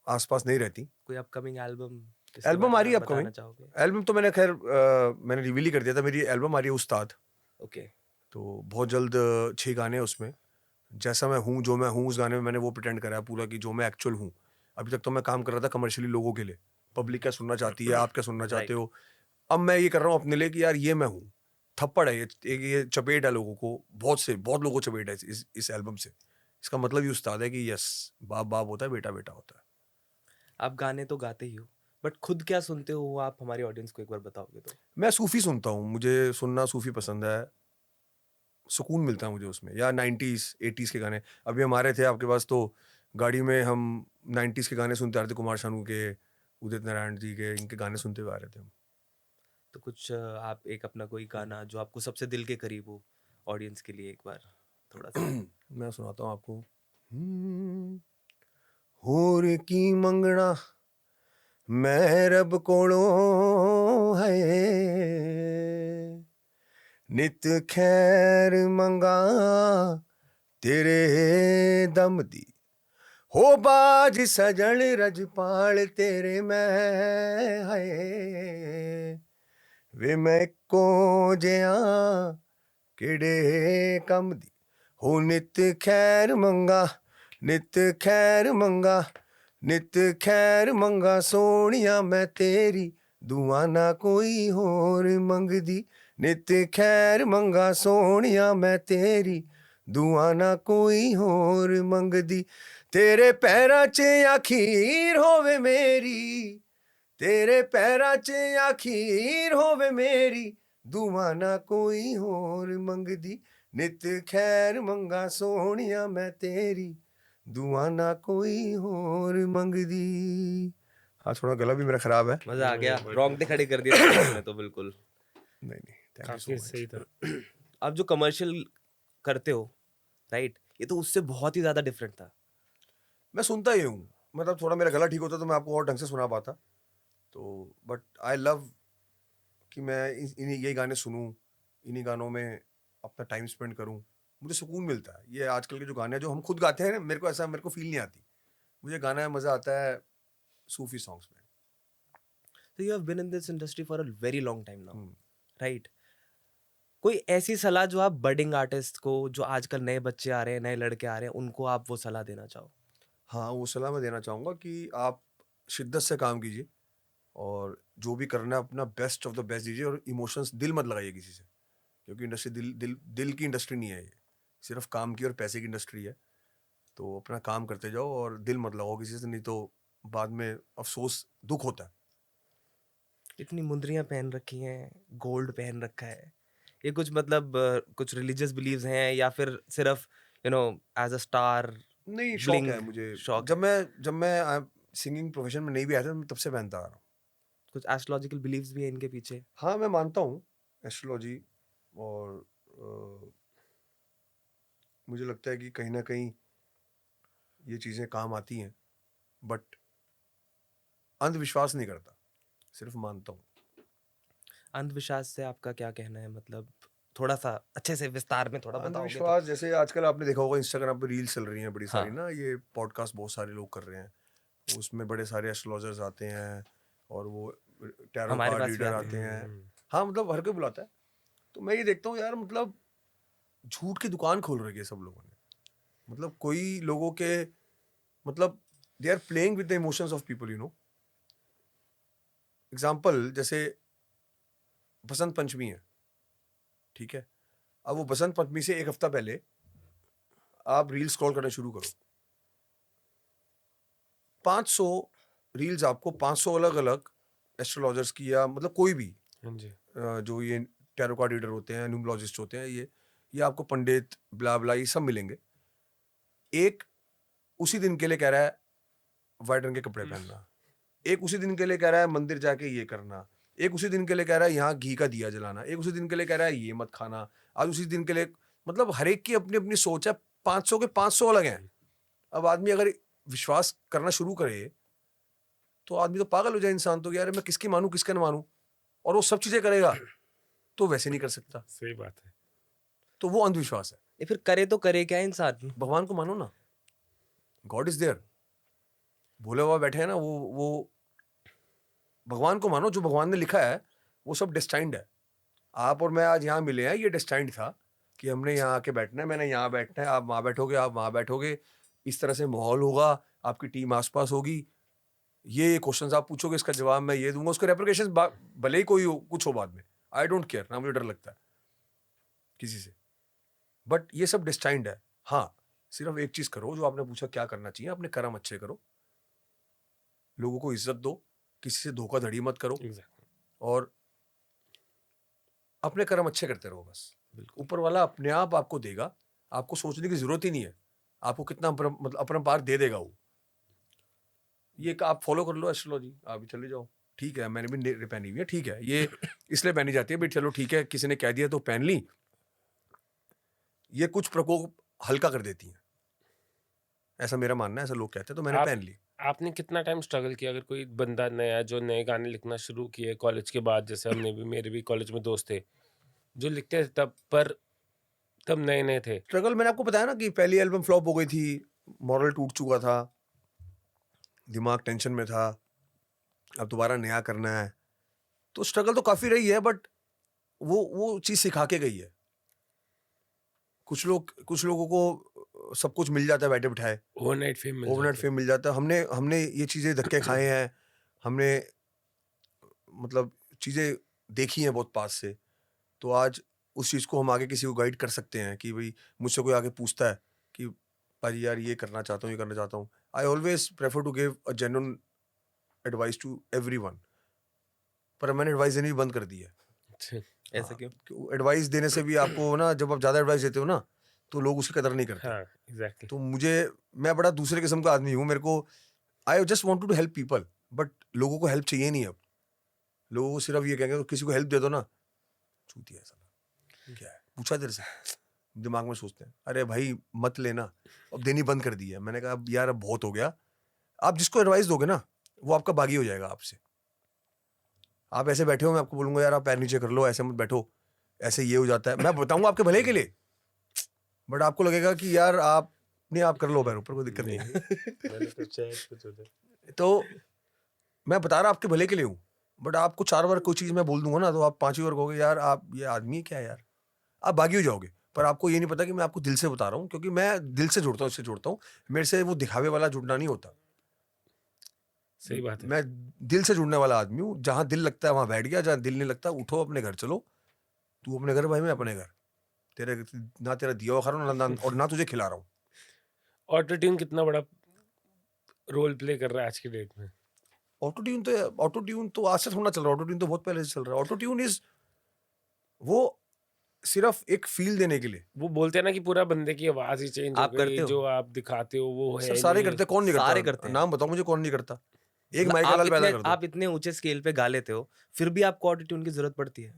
आसपास नहीं रहती। कोई अपकमिंग एल्बम एल्बम आ रही है बताना अपकमिंग, चाहोगे? एल्बम तो मैंने खैर मैंने रिवील ही कर दिया था, मेरी एल्बम आ रही है उस्ताद, ओके। तो बहुत जल्द 6 गाने हैं उसमें। जैसा मैं हूँ, जो मैं हूँ, उस गाने में मैंने वो प्रिटेंड करा है पूरा कि जो मैं एक्चुअल हूँ। अभी तक तो मैं काम कर रहा था कमर्शियली लोगों के लिए, पब्लिक क्या सुनना चाहती है, आप क्या सुनना चाहते हो। अब मैं ये कर रहा हूँ अपने लिए कि यार ये मैं हूँ। थप्पड़ है ये चपेट है लोगों को, बहुत लोगों को चपेट है इस एल्बम से। इसका मतलब ये उस्ताद है कि यस, बाप बाप होता है, बेटा बेटा होता है। आप गाने तो गाते ही हो, बट खुद क्या सुनते हो वो आप हमारी ऑडियंस को एक बार बताओगे तो? मैं सूफी सुनता हूँ, मुझे सुनना सूफी पसंद है, सुकून मिलता है मुझे उसमें। या 90s 80s के गाने, अभी हम आ रहे थे आपके पास तो गाड़ी में हम 90s के गाने सुनते आ रहे थे, कुमार शानू के, उदित नारायण जी के, इनके गाने सुनते हुए आ रहे थे हम। तो कुछ आप एक अपना कोई गाना जो आपको सबसे दिल के करीब हो ऑडियंस के लिए एक बार थोड़ा सा। मैं सुनाता हूँ आपको। होर की मंगना मैं रब कोलों है, नित खैर मंगा तेरे दम दी, हो बाज सजन रजपाल तेरे मैं है, वे मैं को जिया किड़े कम दी, हो नित खैर मंगा, नित खैर मंगा, नित खैर मंगा सोनिया मैं तेरी, दुआ ना कोई होर मंगदी, नित खैर मंगा सोनिया मैं तेरी, दुआ ना कोई होर मंगदी, तेरे पैरां च आखीर होवे मेरी, तेरे पैरां च आखीर होवे मेरी, दुआ ना कोई होर मंगदी, नित खैर मंगा सोनिया मैं तेरी, दुआ ना कोई होर मंगदी। हाँ, थोड़ा गला भी मेरा खराब है। मजा आ गया, रोंगटे खड़े कर दिए सुनने में तो बिल्कुल। नहीं थैंक यू काफी सो सही मच। था। आप जो कमर्शियल करते हो, राइट, ये तो उससे बहुत ही ज्यादा डिफरेंट था। मैं सुनता ही हूँ, मतलब थोड़ा मेरा गला ठीक होता तो मैं आपको और ढंग से सुना पाता, तो बट आई लव कि मैं इन्हीं ये गाने सुनूं, इन्हीं गानों में अपना टाइम स्पेंड करूं, मुझे सुकून मिलता है। ये आजकल के जो गाने हैं जो हम खुद गाते हैं, मेरे को ऐसा, मेरे को फील नहीं आती, मुझे गाना में मजा आता है सूफी सॉन्ग्स में। तो you have been in this industry for a very long time now, hmm. Right? कोई ऐसी सलाह जो आप बडिंग आर्टिस्ट को, जो आजकल नए बच्चे आ रहे हैं, नए लड़के आ रहे हैं, उनको आप वो सलाह देना चाहो? हाँ, वो सलाह मैं देना चाहूँगा कि आप शिद्दत से काम कीजिए, और जो भी करना है अपना बेस्ट ऑफ द बेस्ट दीजिए, और इमोशंस दिल मत लगाइए किसी से, क्योंकि इंडस्ट्री दिल की इंडस्ट्री नहीं है, ये सिर्फ काम की और पैसे की इंडस्ट्री है। तो अपना काम करते जाओ और दिल मत लगाओ किसी से, नहीं तो बाद में अफसोस, दुख होता है। इतनी मुंदरियां पहन रखी हैं, गोल्ड पहन रखा है, ये कुछ मतलब कुछ रिलीजियस बिलीव्स हैं या फिर सिर्फ एज अ स्टार नहीं, शौक ब्लिंग है मुझे। शौक जब है? मैं सिंगिंग प्रोफेशन में नहीं भी आया था, मैं तब से पहनता आ रहा हूँ। कुछ एस्ट्रोलॉजिकल बिलीव्स भी है इनके पीछे? हाँ, मैं मानता हूँ एस्ट्रोलॉजी, और मुझे लगता है कि कहीं ना कहीं ये चीज़ें काम आती हैं, बट अंधविश्वास नहीं करता, सिर्फ मानता हूँ। अंधविश्वास से आपका क्या कहना है, मतलब थोड़ा सा अच्छे से विस्तार में थोड़ा बताओगे तो? अंधविश्वास जैसे आजकल आपने देखा होगा इंस्टाग्राम पे रील्स चल रही हैं बड़ी सारी हाँ। ना, ये पॉडकास्ट बहुत सारे लोग कर रहे हैं, उसमें बड़े सारे एस्ट्रोलॉजर्स आते हैं, और वो टैरो हमारे कार्ड पास भी रीडर आते आते हैं। हैं। हाँ, मतलब हर कोई बुलाता है, तो मैं ये देखता हूँ यार, मतलब झूठ की दुकान खोल रखी है सब लोगों ने, मतलब कोई लोगों के, मतलब they are playing with the emotions of people, example जैसे बसंत पंचमी है, ठीक है, अब वो बसंत पंचमी से एक हफ्ता पहले आप रील स्क्रॉल करना शुरू करो, 500 रील्स आपको 500 अलग अलग एस्ट्रोलॉजर्स की, या मतलब कोई भी जो ये टैरो कार्ड रीडर होते हैं, न्यूमरोलॉजिस्ट होते हैं, ये आपको पंडित ब्ला ब्ला ये सब मिलेंगे। एक उसी दिन के लिए कह रहा है वाइट रंग के कपड़े पहनना, एक उसी दिन के लिए कह रहा है मंदिर जाके ये करना, एक उसी दिन के लिए कह रहा है यहाँ घी का दिया जलाना, एक उसी दिन के लिए कह रहा है ये मत खाना, आज उसी दिन के लिए, मतलब हर एक की अपनी अपनी सोच है, 500 के 500 अलग हैं। अब आदमी अगर विश्वास करना शुरू करे तो आदमी तो पागल हो जाए इंसान, तो यार मैं किसकी मानूं किसका ना मानूं, और वो सब चीजें करेगा तो वैसे नहीं कर सकता, सही बात है। तो वो अंधविश्वास है। ये फिर करे तो करे क्या इंसान? भगवान को मानो ना, गॉड इज देयर, भोले बाबा बैठे हैं ना, वो भगवान को मानो, जो भगवान ने लिखा है वो सब डेस्टाइंड है। आप और मैं आज यहाँ मिले हैं, ये डेस्टाइंड था कि हमने यहाँ आके बैठना है, मैंने यहाँ बैठना है, आप वहाँ बैठोगे, आप वहाँ बैठोगे, इस तरह से माहौल होगा, आपकी टीम आसपास होगी, ये क्वेश्चंस आप पूछोगे, इसका जवाब मैं ये दूंगा, उसके रेप्लिकेशंस भले ही कोई हो, कुछ हो बाद में, आई डोंट केयर, ना मुझे डर लगता है किसी से, बट ये सब डेस्टाइंड है। हाँ, सिर्फ एक चीज करो जो आपने पूछा क्या करना चाहिए, अपने कर्म अच्छे करो, लोगों को इज्जत दो, किसी से धोखाधड़ी मत करो, और अपने कर्म अच्छे करते रहो बस। ऊपर वाला अपने आप आपको देगा, आपको सोचने की जरूरत ही नहीं है, आपको कितना मतलब अपरंपार दे देगा वो। ये आप फॉलो कर लो एस्ट्रोलॉजी, आप भी चले जाओ, ठीक है, मैंने भी पहनी हुई है, ठीक है, ये इसलिए पहनी जाती है भाई, चलो ठीक है, किसी ने कह दिया तो पहन ली, ये कुछ प्रकोप हल्का कर देती हैं, ऐसा मेरा मानना है, ऐसा लोग कहते हैं, तो मैंने पहन ली। आपने कितना टाइम स्ट्रगल किया? अगर कोई बंदा नया जो नए गाने लिखना शुरू किए कॉलेज के बाद, जैसे हमने भी, मेरे भी कॉलेज में दोस्त थे जो लिखते थे तब, पर तब नए नए थे। स्ट्रगल मैंने आपको बताया ना कि पहली एल्बम फ्लॉप हो गई थी, मॉरल टूट चुका था, दिमाग टेंशन में था, अब दोबारा नया करना है, तो स्ट्रगल तो काफी रही है, बट वो चीज सिखा के गई है। कुछ लोगों को सब कुछ मिल जाता है बैठे बिठाए, ओवरनाइट फेम मिल जाता है। हमने ये चीजें धक्के खाए हैं, हमने मतलब चीजें देखी हैं बहुत पास से, तो आज उस चीज को हम आगे किसी को गाइड कर सकते हैं कि भाई मुझसे कोई आगे पूछता है कि भाई यार ये करना चाहता हूँ, ये करना चाहता हूँ, I always prefer to give a genuine advice to everyone, पर मैंने एडवाइस देनी भी बंद कर दी है। ऐसा क्यों? एडवाइस देने से भी आपको ना, जब आप ज्यादा एडवाइस देते हो ना तो लोग उसकी कदर नहीं करते। हाँ, एग्जैक्टली। तो मैं बड़ा दूसरे किस्म का आदमी हूँ, मेरे को I just want to help people, but लोगों को हेल्प चाहिए नहीं। अब लोगों को सिर्फ ये कहेंगे, किसी को हेल्प दे दो ना, चूतिया है साला, क्या है पूछा तेरे से, दिमाग में सोचते हैं अरे भाई मत लेना, अब देनी बंद कर दी है। मैंने कहा अब यार अब बहुत हो गया, आप जिसको एडवाइस दोगे ना वो आपका बागी हो जाएगा आपसे। आप ऐसे बैठे हो, मैं आपको बोलूंगा यार आप पैर नीचे कर लो, ऐसे मत बैठो, ऐसे ये हो जाता है, मैं बताऊंगा आपके भले के लिए, बट आपको लगेगा कि यार आप नहीं, आप कर लो पैर ऊपर, कोई दिक्कत नहीं है। तो मैं बता रहा आपके भले के लिए हूँ, बट आपको 4 बार कोई चीज मैं बोल दूंगा ना तो आप 5वीं बार कहोगे यार आप ये आदमी क्या है यार, आप बागी हो जाओगे। पर आपको ये नहीं पता कि मैं आपको दिल से बता रहा हूँ, क्योंकि मैं दिल से जुड़ता हूँ, इससे जुड़ता हूँ, मेरे से वो दिखावे वाला जुड़ना नहीं होता। सही बात है। मैं दिल से जुड़ने वाला आदमी हूँ, जहां दिल लगता है वहां बैठ गया, जहां दिल नहीं लगता उठो अपने घर चलो, तू अपने घर भाई, मैं अपने घर, तेरे ना तेरा दिया हुआ खा रहा हूँ और ना तुझे खिला रहा हूँ। ऑटो ट्यून कितना बड़ा रोल प्ले कर रहा है आज की डेट में? ऑटो ट्यून तो आज से थोड़ा चल रहा है, ऑटो ट्यून तो बहुत पहले से चल रहा है। ऑटो ट्यून इज वो सिर्फ एक फील देने के लिए, वो बोलते हैं ना कि पूरा बंदे की आवाज ही चेंज हो आप करते गई, हो? जो आप दिखाते हो वो है सर सारे नहीं। करते, कौन नहीं करता? सारे करते हैं। नाम बताओ मुझे, कौन नहीं करता? एक मतलब माइकल लाल पैदा कर दो। आप इतने ऊंचे स्केल पे गा लेते हो, फिर भी आपको ऑटो ट्यून की जरूरत पड़ती है?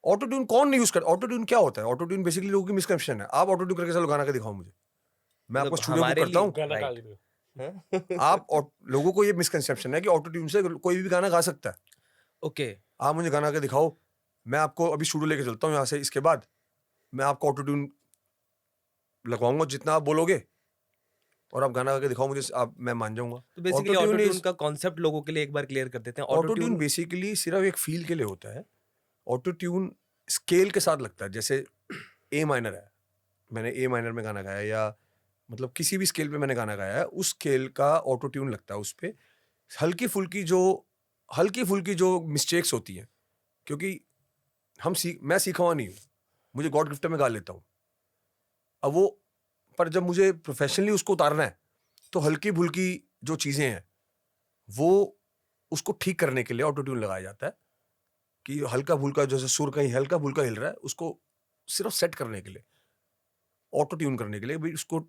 ऑटो ट्यून कौन नहीं यूज करता? ऑटो ट्यून क्या होता है? ऑटो ट्यून बेसिकली लोगों की मिसकंसेप्शन है। आप ऑटो ट्यून करके चलो गाना का दिखाओ मुझे, मैं आपको मतलब स्टूडियो बुक हमारे करता हूँ। गाना Right. डाल दो। आप लोगों को ये मिसकंसेप्शन है कि ऑटो ट्यून से कोई भी गाना गा सकता है। ओके, आप मुझे गाना के दिखाओ, मैं आपको अभी स्टूडियो लेके चलता हूँ यहाँ से, इसके बाद मैं आपको ऑटो ट्यून लगवाऊंगा जितना आप बोलोगे, और आप गाना गा के दिखाओ मुझे, आप मैं मान जाऊंगा। तो बेसिकली ऑटो ट्यून का कॉन्सेप्ट लोगों के लिए एक बार क्लियर कर देते हैं। ऑटो ट्यून बेसिकली सिर्फ एक फील के लिए होता है। ऑटो ट्यून स्केल के साथ लगता है, जैसे ए माइनर है, मैंने ए माइनर में गाना गाया, या मतलब किसी भी स्केल पे मैंने गाना गाया है, उस स्केल का ऑटो ट्यून लगता है उस पे। हल्की फुल्की जो मिस्टेक्स होती हैं, क्योंकि मैं सीखा हुआ नहीं हूँ, मुझे गॉड गिफ्ट में गा लेता हूँ। अब वो पर जब मुझे प्रोफेशनली उसको उतारना है तो हल्की फुल्की जो चीजें हैं वो उसको ठीक करने के लिए ऑटो ट्यून लगाया जाता है, कि हल्का फुल्का जैसे सुर कहीं हल्का फुल्का हिल रहा है, उसको सिर्फ सेट करने के लिए, ऑटो ट्यून करने के लिए, भाई उसको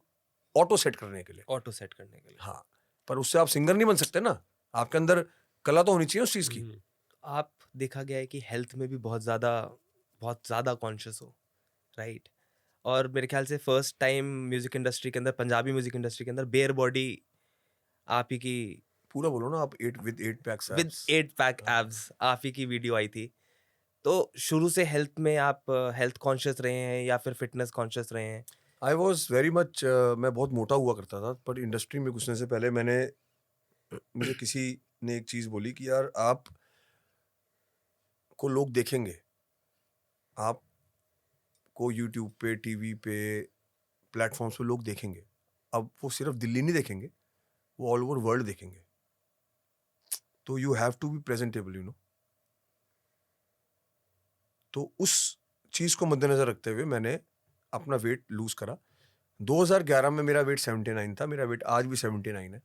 ऑटो सेट करने के लिए। ऑटो सेट करने के लिए। हाँ, पर उससे आप सिंगर नहीं बन सकते ना, आपके अंदर कला तो होनी चाहिए उस चीज की। आप देखा गया है कि हेल्थ में भी बहुत ज़्यादा कॉन्शियस हो, राइट? और मेरे ख्याल से फर्स्ट टाइम म्यूजिक इंडस्ट्री के अंदर, पंजाबी म्यूजिक इंडस्ट्री के अंदर बेयर बॉडी आप ही की, पूरा बोलो ना आप, 8 पैक्स विद 8 पैक एब्स आप ही की वीडियो आई थी। तो शुरू से हेल्थ में आप हेल्थ कॉन्शियस रहे हैं या फिर फिटनेस कॉन्शियस रहे हैं? आई वॉज वेरी मच, मैं बहुत मोटा हुआ करता था, पर इंडस्ट्री में घुसने से पहले मुझे किसी ने एक चीज़ बोली कि यार आप को लोग देखेंगे, आप को यूट्यूब पे, टीवी पे, प्लेटफॉर्म्स पे लोग देखेंगे। अब वो सिर्फ दिल्ली नहीं देखेंगे, वो ऑल ओवर वर्ल्ड देखेंगे। तो you have to be presentable, you know. तो उस चीज़ को मद्देनजर रखते हुए मैंने अपना वेट लूज करा। 2011 में मेरा वेट 79 था, मेरा वेट आज भी 79 है।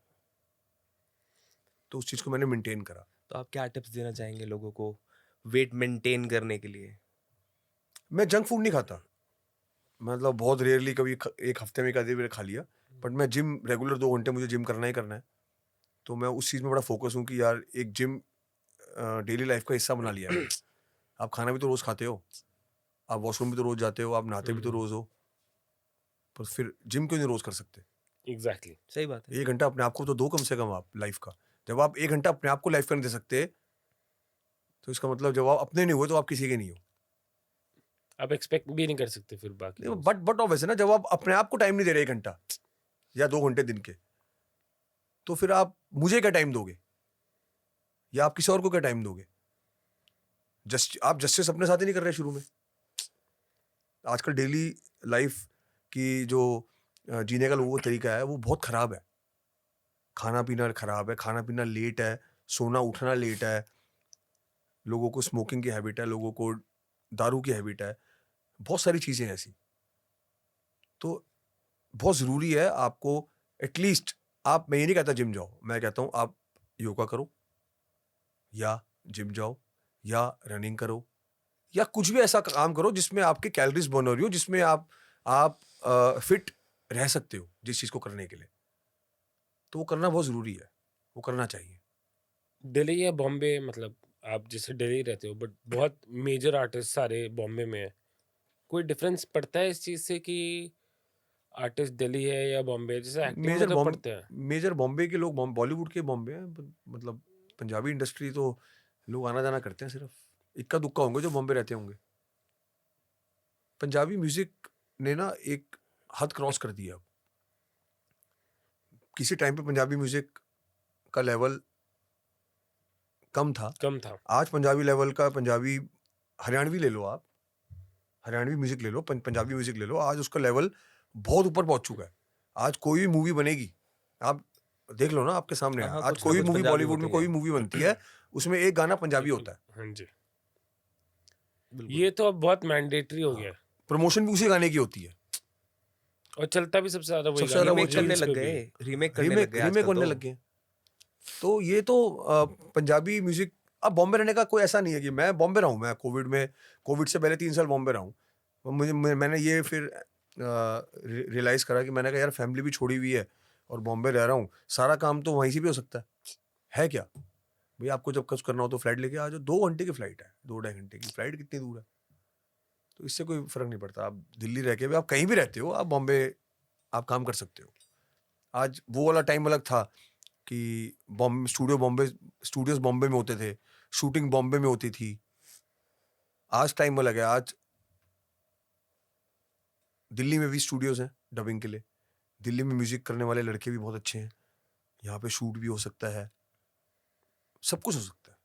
तो उस चीज़ को मैंने मेंटेन करा। तो आप क्या टिप्स देना चाहेंगे लोगों को वेट मेंटेन करने के लिए? मैं जंक फूड नहीं खाता, मतलब बहुत रेयरली कभी एक हफ्ते में एक आधी बार खा लिया, बट मैं जिम रेगुलर 2 घंटे मुझे जिम करना ही करना है। तो मैं उस चीज़ में बड़ा फोकस हूँ कि यार एक जिम डेली लाइफ का हिस्सा बना लिया है। आप खाना भी तो रोज़ खाते हो, आप वॉशरूम भी तो रोज़ जाते हो, आप नहाते भी तो रोज़ हो, पर फिर जिम क्यों नहीं रोज़ कर सकते? एग्जैक्टली। सही बात है। 1 घंटा अपने आप को तो दो कम से कम आप लाइफ का। जब आप 1 घंटा अपने आप को लाइफ का नहीं दे सकते, तो इसका मतलब जब आप अपने नहीं हुए तो आप किसी के नहीं हो। आप एक्सपेक्ट भी नहीं कर सकते फिर बाकी लोगों से। बट ऑब्वियस है ना, जब आप अपने आप को टाइम नहीं दे रहे 1 घंटा या 2 घंटे दिन के, तो फिर आप मुझे क्या टाइम दोगे या आप किसी और को क्या टाइम दोगे? आप जस्टिस अपने साथ ही नहीं कर रहे शुरू में। आजकल डेली लाइफ की जो जीने का लोगों का तरीका है वो बहुत खराब है। खाना पीना खराब है, खाना पीना लेट है, सोना उठना लेट है, लोगों को स्मोकिंग की हैबिट है, लोगों को दारू की हैबिट है, बहुत सारी चीज़ें हैं ऐसी। तो बहुत ज़रूरी है आपको एटलीस्ट, मैं ये नहीं कहता जिम जाओ, मैं कहता हूँ आप योगा करो या जिम जाओ या रनिंग करो या कुछ भी ऐसा काम करो जिसमें आपके कैलोरीज बर्न हो रही हो, जिसमें आप फिट रह सकते हो जिस चीज़ को करने के लिए। तो वो करना बहुत ज़रूरी है, वो करना चाहिए। दिल्ली या बॉम्बे, मतलब आप जैसे दिल्ली रहते हो बट बहुत मेजर आर्टिस्ट सारे बॉम्बे में है, कोई डिफरेंस पड़ता है इस चीज़ से कि आर्टिस्ट दिल्ली है या बॉम्बे है? जैसे एक्टिंग में तो पड़ते हैं। मेजर बॉम्बे के लोग बॉलीवुड के बॉम्बे हैं, मतलब पंजाबी इंडस्ट्री तो लोग आना जाना करते हैं, सिर्फ इक्का दुक्का होंगे जो बॉम्बे रहते होंगे। पंजाबी म्यूजिक ने ना एक हद क्रॉस कर दिया। किसी टाइम पे पंजाबी म्यूजिक का लेवल कम था, आज पंजाबी लेवल का, पंजाबी हरियाणवी ले लो, आप हरियाणवी म्यूजिक ले लो, पंजाबी म्यूजिक ले लो, आज उसका लेवल बहुत ऊपर पहुंच चुका है। आज कोई भी मूवी बनेगी, आप देख लो ना आपके सामने है, हाँ, आज कुछ ना कोई कुछ मूवी पंजाबी बॉलीवुड में होती कोई है। मूवी बनती है, उसमें एक गाना पंजाबी होता है। हाँ जी, बिल्कुल। ये तो अब बहुत मैंडेटरी हो गया है प्रमोशन भी उसी गाने की होती है, और चलता भी सबसे ज्यादा वही सबसे ज्यादा गाना, वो रीमेक करने reels लग पे भी। गए, रीमेक करने लग गए रीमेक आजकल बनने तो। लग गए। तो ये तो पंजाबी म्यूजिक, अब बॉम्बे रहने का कोई ऐसा नहीं है कि मैं बॉम्बे रहा हूँ, मैं कोविड से पहले 3 साल बॉम्बे रहा हूँ। मैंने ये फिर रियलाइज करा कि मैंने कहा यार फैमिली भी छोड़ी हुई है और बॉम्बे रह रहा हूँ, सारा काम तो वहीं से भी हो सकता है क्या भाई? आपको जब कुछ करना हो तो फ्लाइट लेके आ जाओ, 2 घंटे की फ्लाइट है, 2-2.5 घंटे की फ्लाइट, कितनी दूर है? तो इससे कोई फर्क नहीं पड़ता। आप दिल्ली रह के भी, आप कहीं भी रहते हो, आप बॉम्बे आप काम कर सकते हो। आज वो वाला टाइम अलग था कि स्टूडियोज बॉम्बे में होते थे, शूटिंग बॉम्बे में होती थी। आज टाइम अलग है, आज दिल्ली में भी स्टूडियोज हैं डबिंग के लिए, दिल्ली में म्यूजिक करने वाले लड़के भी बहुत अच्छे हैं, यहाँ पे शूट भी हो सकता है, सब कुछ हो सकता है।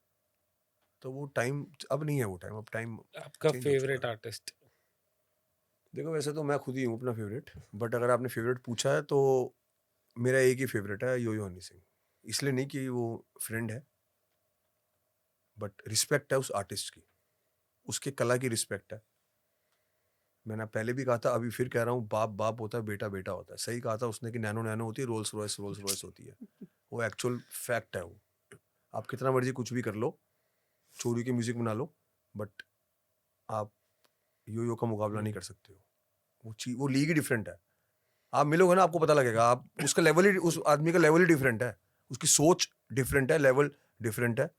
तो वो टाइम अब नहीं है, वो टाइम, अब टाइम आपका change हो फेवरेट चुका है। आर्टिस्ट? देखो वैसे तो मैं खुद ही हूँ अपना फेवरेट, बट अगर आपने फेवरेट पूछा है तो मेरा एक ही फेवरेट है, यो-यो हनी सिंह। इसलिए नहीं कि वो फ्रेंड है, बट रिस्पेक्ट है उस आर्टिस्ट की, उसके कला की रिस्पेक्ट है। मैंने पहले भी कहा था, अभी फिर कह रहा हूँ, बाप बाप होता है, बेटा बेटा होता है। सही कहा था उसने कि नैनो नैनो होती है, रोल्स रॉयस होती है। वो एक्चुअल फैक्ट है। वो आप कितना मर्जी कुछ भी कर लो, चोरी की म्यूजिक बना लो, बट आप यो का मुकाबला नहीं कर सकते हो। वो लीग ही डिफरेंट है। आप मिलोगे ना, आपको पता लगेगा। आप उसका लेवल ही, उस आदमी का लेवल ही डिफरेंट है, उसकी सोच डिफरेंट है, लेवल डिफरेंट है।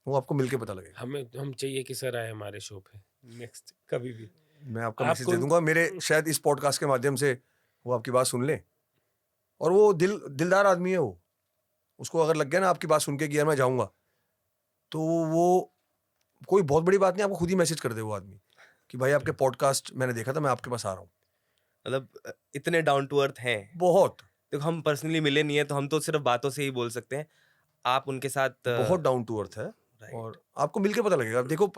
वो आपको मिलके पता लगेगा। हम चाहिए कि सर आए हमारे शो पे नेक्स्ट कभी भी। मैं आपका मैसेज आपको- दे दूंगा, मेरे शायद इस पॉडकास्ट के माध्यम से वो आपकी बात सुन ले। और वो दिलदार आदमी है वो, उसको अगर लग गया ना आपकी बात सुन के कि यार मैं जाऊंगा, तो वो कोई बहुत बड़ी बात नहीं, आपको खुद ही मैसेज कर दे वो आदमी कि भाई आपके पॉडकास्ट मैंने देखा था, मैं आपके पास आ रहा हूँ। मतलब इतने डाउन टू अर्थ हैं। बहुत देखो हम पर्सनली मिले नहीं है तो हम तो सिर्फ बातों से ही बोल सकते हैं। आप उनके साथ बहुत डाउन टू अर्थ है। Right. और आपको मिलके पता लगेगा। देखो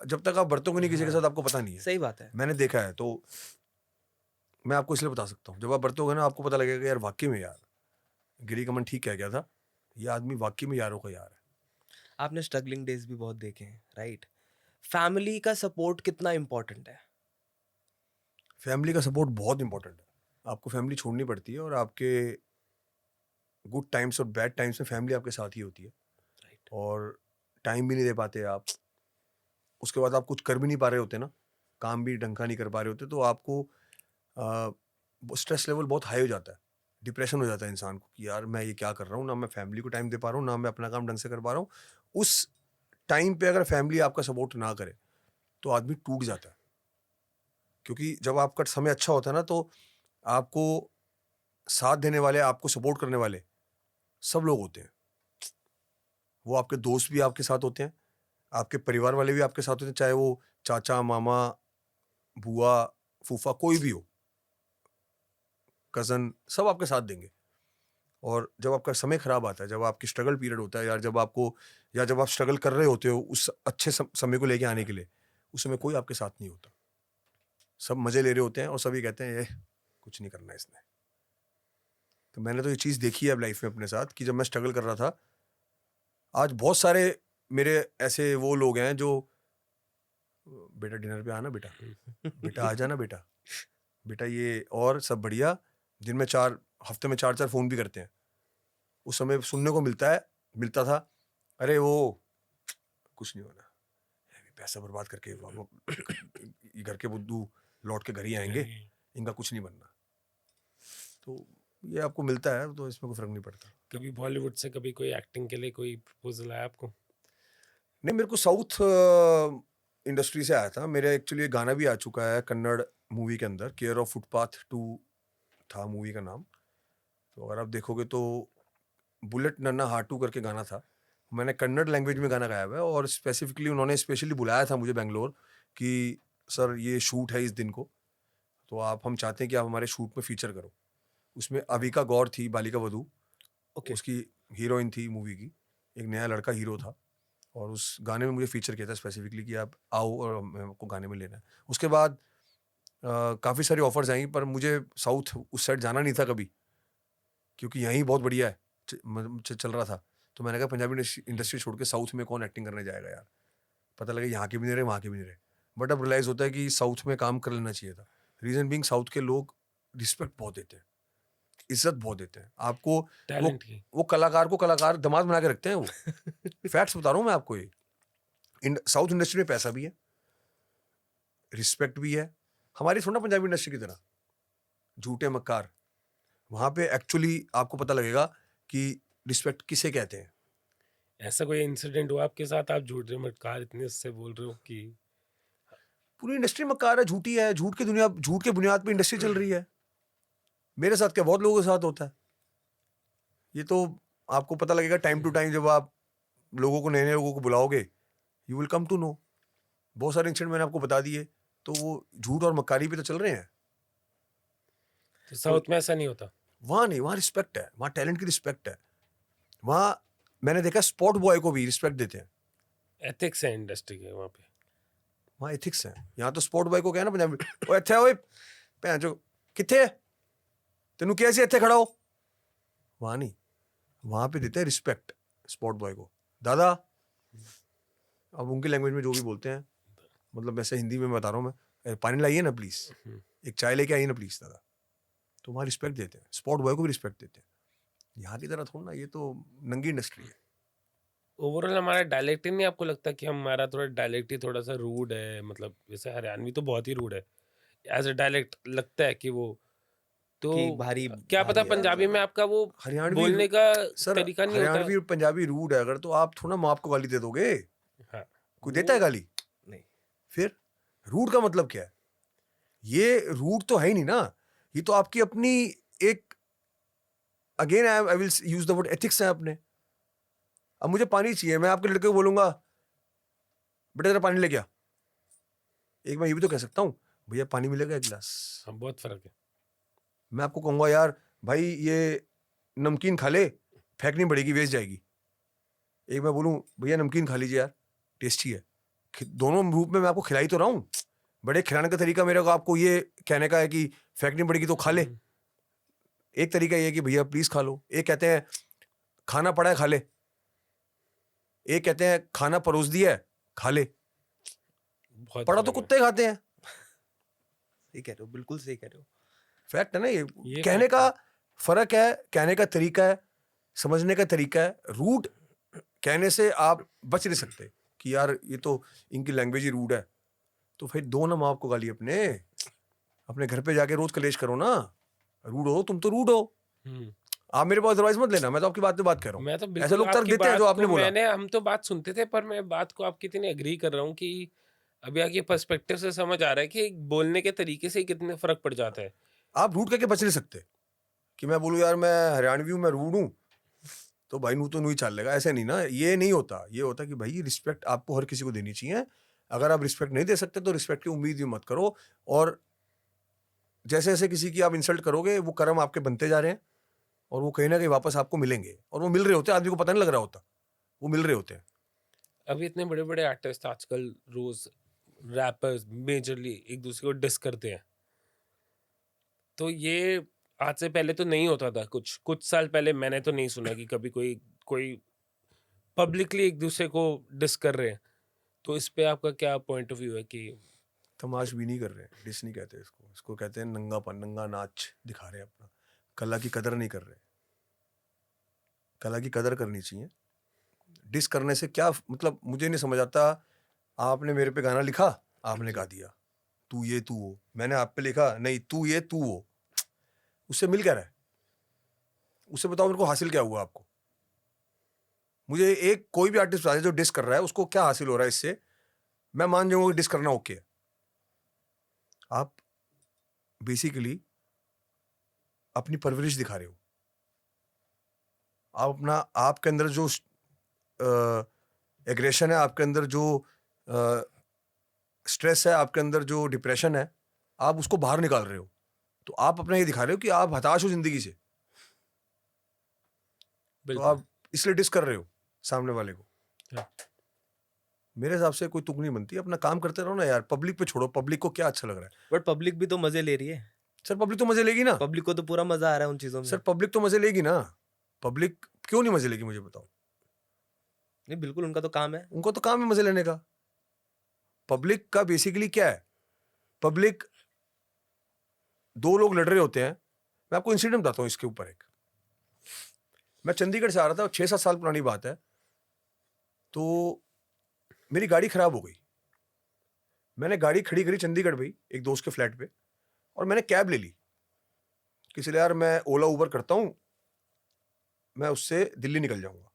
जब तक आप बरतोगे नहीं किसी के साथ, आपको पता नहीं है। सही बात है। मैंने देखा है, तो मैं आपको इसलिए बता सकता हूँ, जब आप बरतोगे ना आपको पता लगेगा यार वाकई में यार गिरी कमन ठीक कह गया था, ये आदमी वाकई में यारों का यार है। आपने स्ट्रगलिंग डेज भी बहुत देखे हैं, राइट? फैमिली का सपोर्ट कितना इम्पोर्टेंट है? फैमिली का सपोर्ट बहुत इंपॉर्टेंट है। आपको फैमिली छोड़नी पड़ती है, और आपके गुड टाइम्स और बैड टाइम्स में फैमिली आपके साथ ही होती है। राइट। और टाइम भी नहीं दे पाते आप, उसके बाद आप कुछ कर भी नहीं पा रहे होते ना, काम भी ढंग का नहीं कर पा रहे होते, तो आपको स्ट्रेस लेवल बहुत हाई हो जाता है, डिप्रेशन हो जाता है इंसान को कि यार मैं ये क्या कर रहा हूँ, ना मैं फैमिली को टाइम दे पा रहा हूँ, ना मैं अपना काम ढंग से कर पा रहा हूँ। उस टाइम पे अगर फैमिली आपका सपोर्ट ना करे तो आदमी टूट जाता है, क्योंकि जब आपका समय अच्छा होता है ना, तो आपको साथ देने वाले, आपको सपोर्ट करने वाले सब लोग होते हैं। वो आपके दोस्त भी आपके साथ होते हैं, आपके परिवार वाले भी आपके साथ होते हैं, चाहे वो चाचा, मामा, बुआ, फूफा, कोई भी हो, कज़न, सब आपके साथ देंगे। और जब आपका समय खराब आता है, जब आपकी स्ट्रगल पीरियड होता है यार, जब आप स्ट्रगल कर रहे होते हो उस अच्छे समय को लेके आने के लिए, उस समय कोई आपके साथ नहीं होता। सब मजे ले रहे होते हैं और सभी कहते हैं ये कुछ नहीं करना इसने। तो मैंने तो ये चीज़ देखी है अब लाइफ में अपने साथ कि जब मैं स्ट्रगल कर रहा था, आज बहुत सारे मेरे ऐसे वो लोग हैं जो बेटा डिनर पे आना, बेटा बेटा आ जाना, बेटा ये, और सब बढ़िया, दिन में हफ्ते में 4 फ़ोन भी करते हैं। उस समय सुनने को मिलता था, अरे वो कुछ नहीं होना, पैसा बर्बाद करके वो घर के बुद्धू लौट के घर ही आएंगे, इनका कुछ नहीं बनना। तो ये आपको मिलता है, तो इसमें कोई फर्क नहीं पड़ता। कभी बॉलीवुड से कभी कोई एक्टिंग के लिए कोई प्रपोजल आया आपको? नहीं, मेरे को साउथ इंडस्ट्री से आया था। मेरे एक्चुअली गाना भी आ चुका है कन्नड़ मूवी के अंदर, केयर ऑफ फुटपाथ 2 था मूवी का नाम। तो अगर आप देखोगे तो बुलेट नन्ना हाटू करके गाना था, मैंने कन्नड़ लैंग्वेज में गाना गाया हुआ है। और स्पेसिफिकली उन्होंने स्पेशली बुलाया था मुझे बेंगलोर कि सर ये शूट है इस दिन को, तो हम चाहते हैं कि आप हमारे शूट में फीचर करो। उसमें अविका गौर थी, बालिका वधू, उसकी हीरोइन थी मूवी की, एक नया लड़का हीरो था, और उस गाने में मुझे फीचर किया था स्पेसिफिकली कि आप आओ और आपको गाने में लेना है। उसके बाद काफ़ी सारी ऑफर्स आई, पर मुझे साउथ उस साइड जाना नहीं था कभी, क्योंकि यहीं बहुत बढ़िया है चल रहा था। तो मैंने कहा पंजाबी इंडस्ट्री छोड़ के साउथ में कौन एक्टिंग करने जाएगा यार, पता लगे यहाँ के भी नहीं रहे, वहाँ के भी नहीं रहे। बट अब रियलाइज़ होता है कि साउथ में काम कर लेना चाहिए था। रीज़न बीइंग साउथ के लोग रिस्पेक्ट बहुत देते हैं, इज्जत बहुत देते हैं आपको। टैलेंट की वो कलाकार को कलाकार दामाद बना के रखते हैं वो। फैक्ट्स बता रहा हूँ मैं आपको। ये साउथ इंडस्ट्री में पैसा भी है, रिस्पेक्ट भी है। हमारी थोड़ा पंजाबी इंडस्ट्री की तरह झूठे मक्कार, वहाँ पे एक्चुअली आपको पता लगेगा कि रिस्पेक्ट किसे कहते हैं। ऐसा कोई इंसिडेंट हुआ आपके साथ, आप झूठे मक्कार इतने से बोल रहे हो कि पूरी इंडस्ट्री मक्कार है, झूठी है, झूठ के बुनियाद पे इंडस्ट्री चल रही है। मेरे साथ क्या, बहुत लोगों के साथ होता है। ये तो आपको पता लगेगा टाइम टू टाइम, जब आप लोगों को, नए लोगों को बुलाओगे, you will come to know. बहुत सारे इंसिडेंट मैंने आपको बता दिए, तो वो झूठ और मक्कारी पे तो चल रहे हैं। तो साउथ में ऐसा नहीं होता? वहाँ नहीं, वहाँ रिस्पेक्ट है, वहाँ टैलेंट की रिस्पेक्ट है। वहाँ मैंने देखा स्पॉट बॉय को भी रिस्पेक्ट देते हैं। एथिक्स है इंडस्ट्री के वहाँ पे, वहाँ एथिक्स है। यहाँ तो स्पॉट बॉय को क्या है ना पंजाबी, ओए इत्थे ओए भैन जो किथे तेनू क्या सी इत्थे खड़ा हो, वहाँ नहीं, वहाँ पे देते हैं रिस्पेक्ट स्पॉट बॉय को। दादा, अब उनकी लैंग्वेज में जो भी बोलते हैं, मतलब वैसे हिंदी में बता रहा हूँ मैं, पानी लाइए ना प्लीज़, एक चाय लेके आइए ना प्लीज़ दादा। तो वहाँ रिस्पेक्ट देते हैं, स्पॉट बॉय को भी रिस्पेक्ट देते हैं। यहाँ की तरह थोड़ा ना, ये तो नंगी इंडस्ट्री है। ओवरऑल हमारा डायलेक्ट ही नहीं आपको लगता कि हमारा थोड़ा डायलेक्ट ही थोड़ा सा रूड है? मतलब जैसे हरियाणवी तो बहुत ही रूड है, एज अ डायलेक्ट लगता है कि वो तो कि भारी क्या पता भारी है। पंजाबी में आपका वो हरियाणवी बोलने का सर, तरीका नहीं होता। हरियाणवी और पंजाबी रूड है, अगर तो आप थोड़ा माँ को गाली दे दोगे। हाँ। कोई देता है गाली? नहीं। फिर रूड का मतलब क्या है? ये रूड तो है ही नहीं ना, ये तो आपकी अपनी एक, again I will use the word ethics है अपने। अब मुझे पानी चाहिए, मैं आपके लड़के को बोलूंगा बेटा तेरा पानी लेके आ, एक मैं ये भी तो कह सकता हूँ भैया पानी मिलेगा एक गिलास। हाँ, बहुत फर्क है। मैं आपको कहूंगा यार भाई ये नमकीन खा ले, फेंकनी पड़ेगी, वेस्ट जाएगी। एक मैं बोलूं भैया नमकीन खा लीजिए यार, टेस्टी है। दोनों रूप में मैं आपको खिलाई तो रहा हूं। बड़े खिलाने का तरीका मेरे को आपको ये कहने का है कि फेंकनी पड़ेगी तो खा ले, एक तरीका ये है कि भैया प्लीज खा लो। एक कहते हैं खाना पड़ा है खा ले, एक कहते हैं खाना परोस दिया है खा ले। बहुत पड़ा फर्क तो है। कुत्ते खाते हैं। सही कह रहे हो, बिल्कुल सही कह रहे हो। फैक्ट है ना ये कहने fact का फर्क है, कहने का तरीका है, समझने का तरीका है। रूड कहने से आप बच नहीं सकते कि यार ये तो इनकी लैंग्वेज ही रूड है। तो फिर दो ना माँ बाप को गाली अपने घर पे जाके रोज कलेश करो ना। रूड हो तुम तो रूड हो, हम्म। आप मेरे पास अदरवाइज मत लेना, मैं तो आपकी बात पे बात कर रहा मैं तो हूँ। बिल्कुल ऐसे लोग तर्क आपकी देते हैं बात जो आपने को बोला। हम तो बात सुनते थे, पर मैं बात को आपकी इतनी एग्री कर रहा हूँ कि अभी आपके पर्सपेक्टिव से समझ आ रहा है कि बोलने के तरीके से कितने फर्क पड़ जाता है। आप रूड करके बच नहीं सकते कि मैं बोलूँ यार मैं हरियाणवी हूँ, मैं रूड हूँ तो भाई नू तो नू ही चाल लेगा, ऐसे नहीं ना। ये नहीं होता, ये होता कि भाई रिस्पेक्ट आपको हर किसी को देनी चाहिए। अगर आप रिस्पेक्ट नहीं दे सकते तो रिस्पेक्ट की उम्मीद भी मत करो। और जैसे जैसे किसी की आप इंसल्ट करोगे वो कर्म आपके बनते जा रहे हैं और वो कहीं ना कहीं वापस आपको मिलेंगे, और वो मिल रहे होते हैं, आदमी को पता नहीं लग रहा होता, वो मिल रहे होते हैं। अभी इतने बड़े बड़े आर्टिस्ट आजकल रोज रैपर्स मेजरली एक दूसरे को डिस करते हैं, तो ये आज से पहले तो नहीं होता था। कुछ कुछ साल पहले मैंने तो नहीं सुना कि कभी कोई कोई पब्लिकली एक दूसरे को डिस कर रहे हैं। तो इस पे आपका क्या पॉइंट ऑफ व्यू है कि तमाश भी नहीं कर रहे हैं, डिस नहीं कहते इसको, इसको कहते हैं नंगापन, नंगा नाच दिखा रहे हैं अपना। कला की कदर नहीं कर रहे। कला की कदर करनी चाहिए। डिस करने से क्या मतलब, मुझे नहीं समझ आता। आपने मेरे पे गाना लिखा, आपने गा दिया तू ये तू हो, मैंने आप पे लिखा नहीं तू ये तू हो, उससे मिल क्या रहा है? उससे बताओ मेरे को हासिल क्या हुआ आपको? मुझे एक कोई भी आर्टिस्ट बता दे जो डिस कर रहा है उसको क्या हासिल हो रहा है इससे, मैं मान जाऊंगा कि डिस करना ओके है। आप बेसिकली अपनी परवरिश दिखा रहे हो। आप अपना, आपके अंदर जो एग्रेशन है, आपके अंदर जो स्ट्रेस है, आपके अंदर जो डिप्रेशन है, आप उसको बाहर निकाल रहे हो। तो आप अपना ये दिखा रहे हो कि आप हताश हो जिंदगी से। तो बिल्कुल आप इसलिए डिस कर रहे हो सामने वाले को। हाँ। मेरे हिसाब से कोई तुक नहीं बनती। अपना काम करते रहो ना यार, पब्लिक पे छोड़ो, पब्लिक को क्या अच्छा लग रहा है। बट पब्लिक भी तो मजे ले रही है। सर पब्लिक तो मजे लेगी ना, पब्लिक को तो पूरा मजा आ रहा है उन चीजों में। सर पब्लिक तो मजे लेगी ना। पब्लिक क्यों नहीं मजे लेगी मुझे बताओ? नहीं, बिल्कुल उनका तो काम है। उनको तो काम है मजे लेने का। पब्लिक का बेसिकली क्या है? पब्लिक, दो लोग लड़ रहे होते हैं। मैं आपको इंसिडेंट बताता हूँ इसके ऊपर एक। मैं चंडीगढ़ से आ रहा था, 6-7 साल पुरानी बात है। तो मेरी गाड़ी खराब हो गई। मैंने गाड़ी खड़ी करी चंडीगढ़ में ही, एक दोस्त के फ्लैट पे, और मैंने कैब ले ली कि इसलिए यार मैं ओला उबर करता हूँ, मैं उससे दिल्ली निकल जाऊंगा।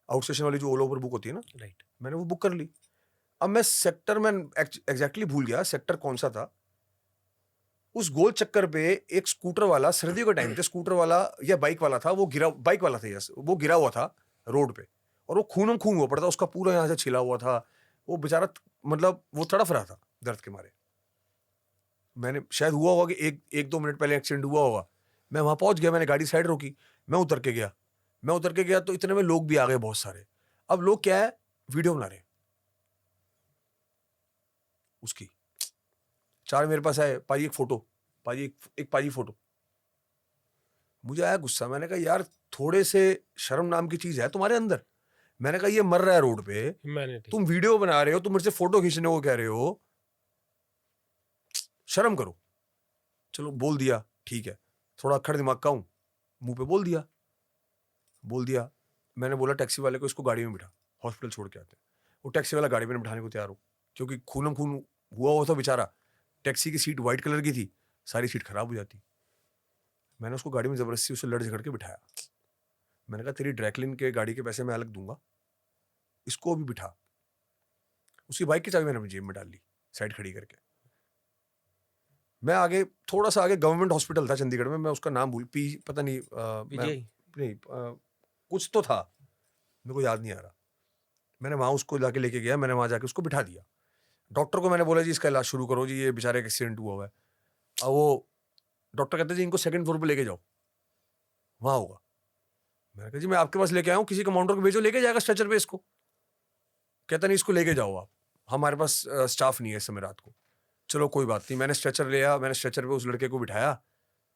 आउट स्टेशन वाली जो ओला उबर बुक होती है ना, राइट। मैंने वो बुक कर ली। अब मैं सेक्टर में एग्जैक्टली भूल गया सेक्टर कौन सा था। उस गोल चक्कर पे एक स्कूटर वाला, सर्दियों के टाइम पे स्कूटर वाला या बाइक वाला था, वो गिरा, बाइक वाला था यस, वो गिरा हुआ था रोड पे, और वो खूनम खून हुआ पड़ा था, उसका पूरा यहाँ से छिला हुआ था। वो बेचारा मतलब वो तड़फ रहा था दर्द के मारे। मैंने शायद हुआ होगा कि एक 2 मिनट पहले एक्सीडेंट हुआ होगा। मैं वहां पहुंच गया, मैंने गाड़ी साइड रोकी, मैं उतर के गया तो इतने में लोग भी आ गए बहुत सारे। अब लोग क्या है, वीडियो बना रहे हैं उसकी। 4 मेरे पास आए, पाजी एक फोटो, पाजी एक पाजी फोटो। मुझे आया गुस्सा, मैंने कहा यार थोड़े से शर्म नाम की चीज है तुम्हारे अंदर। मैंने कहा ये मर रहा है रोड पे, ह्यूमैनिटी। तुम वीडियो बना रहे हो, तुम मेरे से फोटो खींचने को कह रहे हो, शर्म करो। चलो बोल दिया, ठीक है, थोड़ा अक्खड़ दिमाग का हूं, मुंह पे बोल दिया। मैंने बोला टैक्सी वाले को इसको गाड़ी में बिठा, हॉस्पिटल छोड़ के आते हैं। वो टैक्सी वाला गाड़ी में बिठाने को तैयार हो, क्योंकि खूनम खून हुआ था बेचारा। टैक्सी की सीट व्हाइट कलर की थी, सारी सीट खराब हो जाती। मैंने उसको गाड़ी में जबरदस्ती उससे लड़ झगड़ के बिठाया। मैंने कहा तेरी ड्रैकलिन के गाड़ी के पैसे मैं अलग दूंगा, इसको भी बिठा, उसकी बाइक की चाबी मैंने अपनी जेब में डाल ली साइड खड़ी करके। मैं आगे थोड़ा सा आगे गवर्नमेंट हॉस्पिटल था चंडीगढ़ में, मैं उसका नाम भूल पता नहीं PGI? नहीं कुछ तो था, मेरे को याद नहीं आ रहा। मैंने वहाँ उसको जाके लेके गया, मैंने वहाँ जाके उसको बिठा दिया। डॉक्टर को मैंने बोला जी इसका इलाज शुरू करो जी, ये बेचारे का एक्सीडेंट हुआ है। अब वो डॉक्टर कहते जी इनको सेकंड फ्लोर पे लेके जाओ, वहाँ होगा। मैंने कहा जी मैं आपके पास लेके आया हूँ, किसी कमांडर को भेजो, लेके जाएगा स्ट्रेचर पे इसको। कहता नहीं इसको लेके जाओ आप, हमारे पास स्टाफ नहीं है इस समय रात को। चलो कोई बात नहीं, मैंने स्ट्रेचर लिया, मैंने स्ट्रेचर पे उस लड़के को बिठाया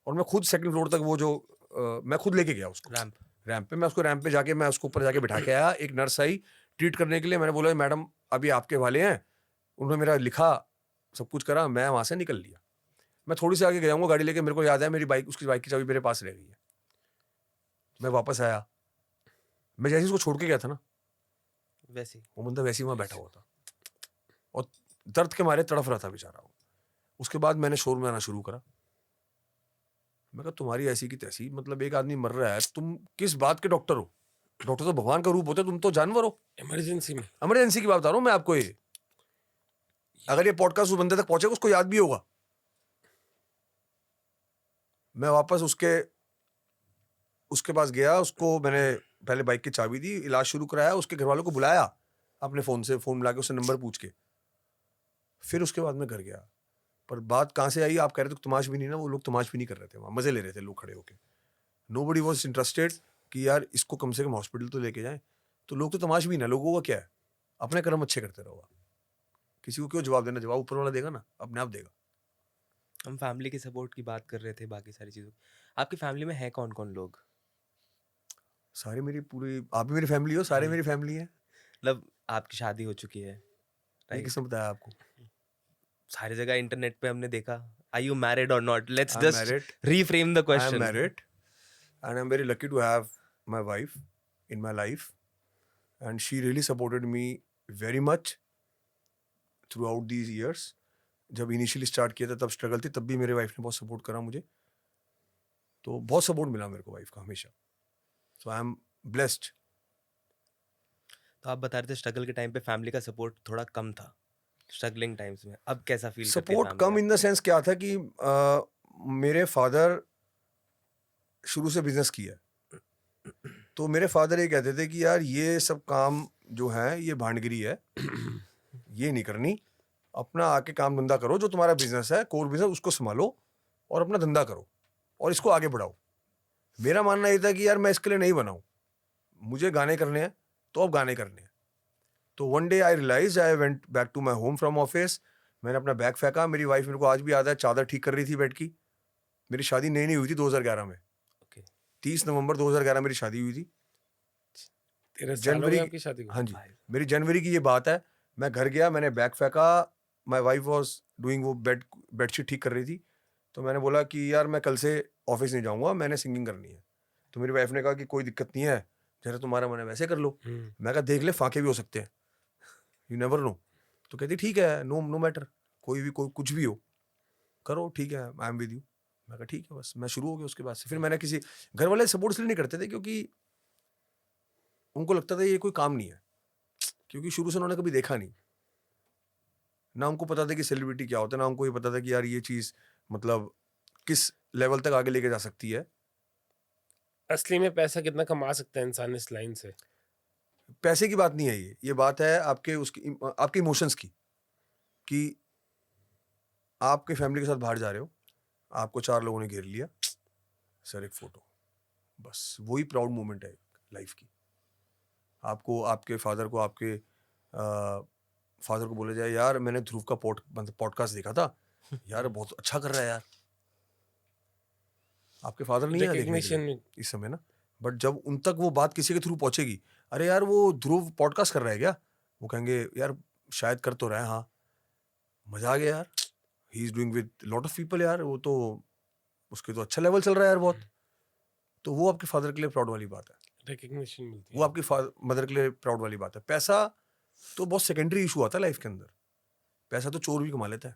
और मैं खुद सेकंड फ्लोर तक वो जो मैं खुद लेके गया उसको रैंप पे। मैं उसको रैंप पे जाके मैं उसको ऊपर जाके बिठा के आया। एक नर्स आई ट्रीट करने के लिए। मैंने बोला मैडम अभी आपके वाले हैं, उन्होंने मेरा लिखा, सब कुछ करा, मैं वहाँ से निकल लिया। मैं थोड़ी सी आगे गया हूँ गाड़ी लेके, मेरे को याद है मेरी बाइक, उसकी बाइक की चाबी मेरे पास रह गई है। मैं वापस आया, मैं जैसे उसको छोड़ के गया था ना, वैसे ही। वो बंदा वैसे ही वहाँ बैठा हुआ था और दर्द के मारे तड़फ रहा था बेचारा वो। उसके बाद मैंने शोर में आना शुरू करा। मैं कहा तुम्हारी ऐसी की तैसी, मतलब एक आदमी मर रहा है, तुम किस बात के डॉक्टर हो? डॉक्टर तो भगवान का रूप होते, तुम तो जानवर हो। इमरजेंसी में, इमरजेंसी की बात बता रहा हूँ मैं आपको। ये अगर ये पॉडकास्ट उस बंदे तक पहुंचेगा उसको याद भी होगा। मैं वापस उसके पास गया, उसको मैंने पहले बाइक की चाबी दी, इलाज शुरू कराया, उसके घर वालों को बुलाया अपने फोन से, फोन मिला के उससे नंबर पूछ के, फिर उसके बाद मैं घर गया। पर बात कहाँ से आई, आप कह रहे थे तमाश भी नहीं ना, वो लोग तमाश भी नहीं कर रहे थे वहाँ, मजे ले रहे थे लोग खड़े होके। नोबडी वाज इंटरेस्टेड कि यार इसको कम से कम हॉस्पिटल तो लेके जाएं। तो लोग तो तमाश भी ना, लोगों का क्या है, अपने कर्म अच्छे करते रहो। किसी को क्यों जवाब देना, जवाब ऊपर वाला देगा ना, अपने आप देगा। हम फैमिली के सपोर्ट की बात कर रहे थे, बाकी सारी चीज़ों। आपकी फैमिली में है कौन कौन लोग? सारे मेरी पूरी, आप भी मेरी फैमिली हो, सारे मेरी फैमिली है। मतलब आपकी शादी हो चुकी है, ये राइट? किसने बताया आपको? सारी जगह इंटरनेट पे हमने देखा। आर यू मैरिड और not? Let's I'm just married. reframe the I am question. married and I'm very lucky to have my wife in my life, and she really supported me very much throughout these years. जब इनिशियली स्टार्ट किया था तब स्ट्रगल थी, तब भी मेरे वाइफ ने बहुत सपोर्ट करा मुझे, तो बहुत सपोर्ट मिला मेरे को वाइफ का हमेशा। सो आई एम ब्लेस्ड। तो आप बता रहे थे स्ट्रगल के टाइम पे फैमिली का सपोर्ट थोड़ा कम था, स्ट्रगलिंग टाइम्स में। अब कैसा फील करती है support family come in the sense क्या था कि मेरे फादर शुरू से बिजनेस किया है, तो मेरे फादर ये कहते थे कि यार ये सब काम जो है ये भांडगिरी है, ये नहीं करनी, अपना आके काम धंधा करो, जो तुम्हारा बिजनेस है कोर बिजनेस उसको संभालो और अपना धंधा करो और इसको आगे बढ़ाओ। मेरा मानना ये था कि यार मैं इसके लिए नहीं बना हूं, मुझे गाने करने हैं तो अब गाने करने हैं। तो one day I realise, I went back to my home from office, मैंने अपना बैग फेंका। मेरी वाइफ, मेरे को आज भी याद है, चादर ठीक कर रही थी बेड की। मेरी शादी नई नई हुई थी 2011 में, Okay. 30 नवंबर 2011 मेरी शादी हुई थी। 13 साल हो जनवरी गए आपकी शादी को? हाँ जी, मेरी जनवरी की ये बात है। मैं घर गया, मैंने बैग फेंका, माई वाइफ वॉज डूइंग, वो बेडशीट ठीक कर रही थी। तो मैंने बोला कि यार मैं कल से ऑफिस नहीं जाऊंगा, मैंने सिंगिंग करनी है। तो मेरी वाइफ ने कहा कि कोई दिक्कत नहीं है, जैसे तुम्हारा मन है वैसे कर लो। मैं कहा देख ले, फाके भी हो सकते हैं, यू नेवर नो। तो कहती ठीक है, नो मैटर, कोई कुछ भी हो करो, ठीक है, आई एम विद यू। मैं कहा ठीक है, बस मैं शुरू हो गया। उसके बाद से फिर मैंने किसी, घर वाले सपोर्ट इसलिए नहीं करते थे क्योंकि उनको लगता था ये कोई काम नहीं है, क्योंकि शुरू से उन्होंने कभी देखा नहीं ना, उनको पता था कि सेलिब्रिटी क्या होता है, ना उनको ये पता था कि यार ये चीज़ मतलब किस लेवल तक आगे लेके जा सकती है। असली में पैसा कितना कमा सकता है इंसान इस लाइन से? पैसे की बात नहीं है ये बात है आपके इमोशंस की, कि आपके फैमिली के साथ बाहर जा रहे हो, आपको 4 लोगों ने घेर लिया, सर एक फोटो, बस वही प्राउड मोमेंट है लाइफ की। आपको आपके फादर को बोला जाए यार मैंने ध्रुव का पॉडकास्ट देखा था, यार बहुत अच्छा कर रहा है यार। आपके फादर नहीं है देखने के लिए इस समय ना, बट जब उन तक वो बात किसी के थ्रू पहुंचेगी, अरे यार वो ध्रुव पॉडकास्ट कर रहा है क्या, वो कहेंगे यार शायद कर तो रहा है, हाँ मजा आ गया यार, he is doing with lot of people यार, वो तो उसके तो अच्छा लेवल चल रहा है यार बहुत। तो वो आपके फादर के लिए प्राउड वाली बात है, रिकग्निशन मिलती है, वो आपकी मदर के लिए प्राउड वाली बात है। पैसा तो बहुत सेकेंडरी इशू आता है लाइफ के अंदर, पैसा तो चोर भी कमा लेता है।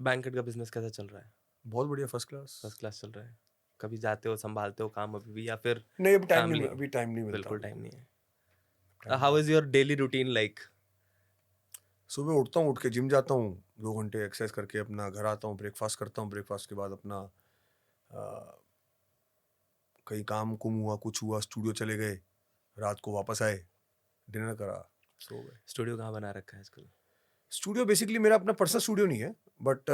बैंकेट का बिजनेस कैसा चल रहा है? बहुत बढ़िया, फर्स्ट क्लास चल रहा है। कभी जाते हो, संभालते हो काम अभी भी, या फिर नहीं, अभी टाइम नहीं मिलता, बिल्कुल टाइम नहीं है। How is your daily routine like? सुबह उठता हूँ, उठ के जिम जाता हूँ, 2 घंटे एक्सरसाइज करके अपना घर आता हूँ, ब्रेकफास्ट करता हूँ, ब्रेकफास्ट के बाद अपना कहीं काम कुम हुआ, कुछ हुआ, स्टूडियो चले गए, रात को वापस आए, डिनर करा, सो गए। स्टूडियो कहाँ बना रखा है आजकल? स्टूडियो बेसिकली मेरा अपना पर्सनल स्टूडियो नहीं है, but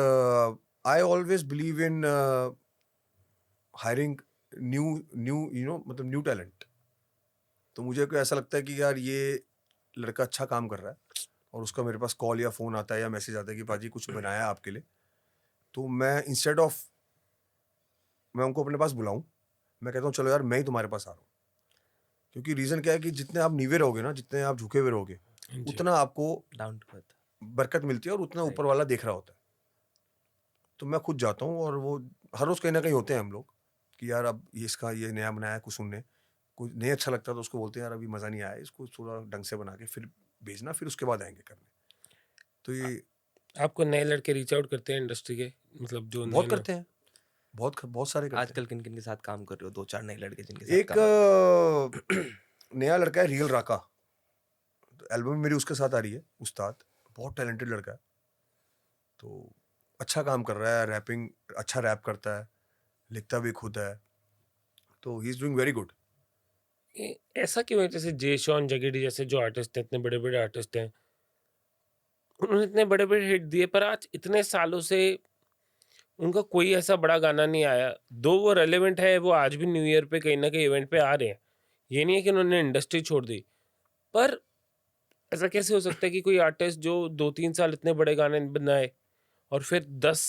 I always believe in hiring new मतलब न्यू टैलेंट। तो मुझे को ऐसा लगता है कि यार ये लड़का अच्छा काम कर रहा है और उसका मेरे पास कॉल या फ़ोन आता है या मैसेज आता है कि पाजी कुछ बनाया है आपके लिए, तो मैं इंस्टेड ऑफ मैं उनको अपने पास बुलाऊं, मैं कहता हूँ चलो यार मैं ही तुम्हारे पास आ रहा हूँ। क्योंकि रीज़न क्या है कि जितने आप नीवे रहोगे ना, जितने आप झुके हुए रहोगे, उतना आपको डाउन टू अर्थ। बरकत मिलती है और उतना ऊपर वाला देख रहा होता है। तो मैं खुद जाता हूँ और वो हर रोज़ कहीं ना कहीं होते हैं हम लोग कि यार अब ये इसका ये नया बनाया है, कुछ सुनने कुछ नहीं अच्छा लगता तो उसको बोलते हैं यार अभी मज़ा नहीं आया, इसको थोड़ा ढंग से बना के फिर भेजना, फिर उसके बाद आएंगे करने। तो ये आपको नए लड़के रीच आउट करते हैं इंडस्ट्री के, मतलब जो बहुत करते हैं, बहुत सारे करते आजकल किन किन के साथ काम कर रहे हो? 2-4 नए लड़के जिनके हैं। साथ काम एक नया लड़का है रियल राका, तो एल्बम मेरी उसके साथ आ रही है, उस्ताद, बहुत टैलेंटेड लड़का है, तो अच्छा काम कर रहा है, रैपिंग अच्छा रैप करता है, लिखता भी खुद है, तो he is doing very good. ऐसा क्यों है? जैसे जेशॉन जगेडी जैसे जो आर्टिस्ट हैं, इतने बड़े बड़े आर्टिस्ट हैं, उन्होंने इतने बड़े बड़े हिट दिए, पर आज इतने सालों से उनका कोई ऐसा बड़ा गाना नहीं आया। दो वो रेलेवेंट है, वो आज भी न्यू ईयर पे कहीं ना कहीं इवेंट पे आ रहे हैं, ये नहीं है कि उन्होंने इंडस्ट्री छोड़ दी। पर ऐसा कैसे हो सकता है कि कोई आर्टिस्ट जो 2-3 साल इतने बड़े गाने बनाए और फिर 10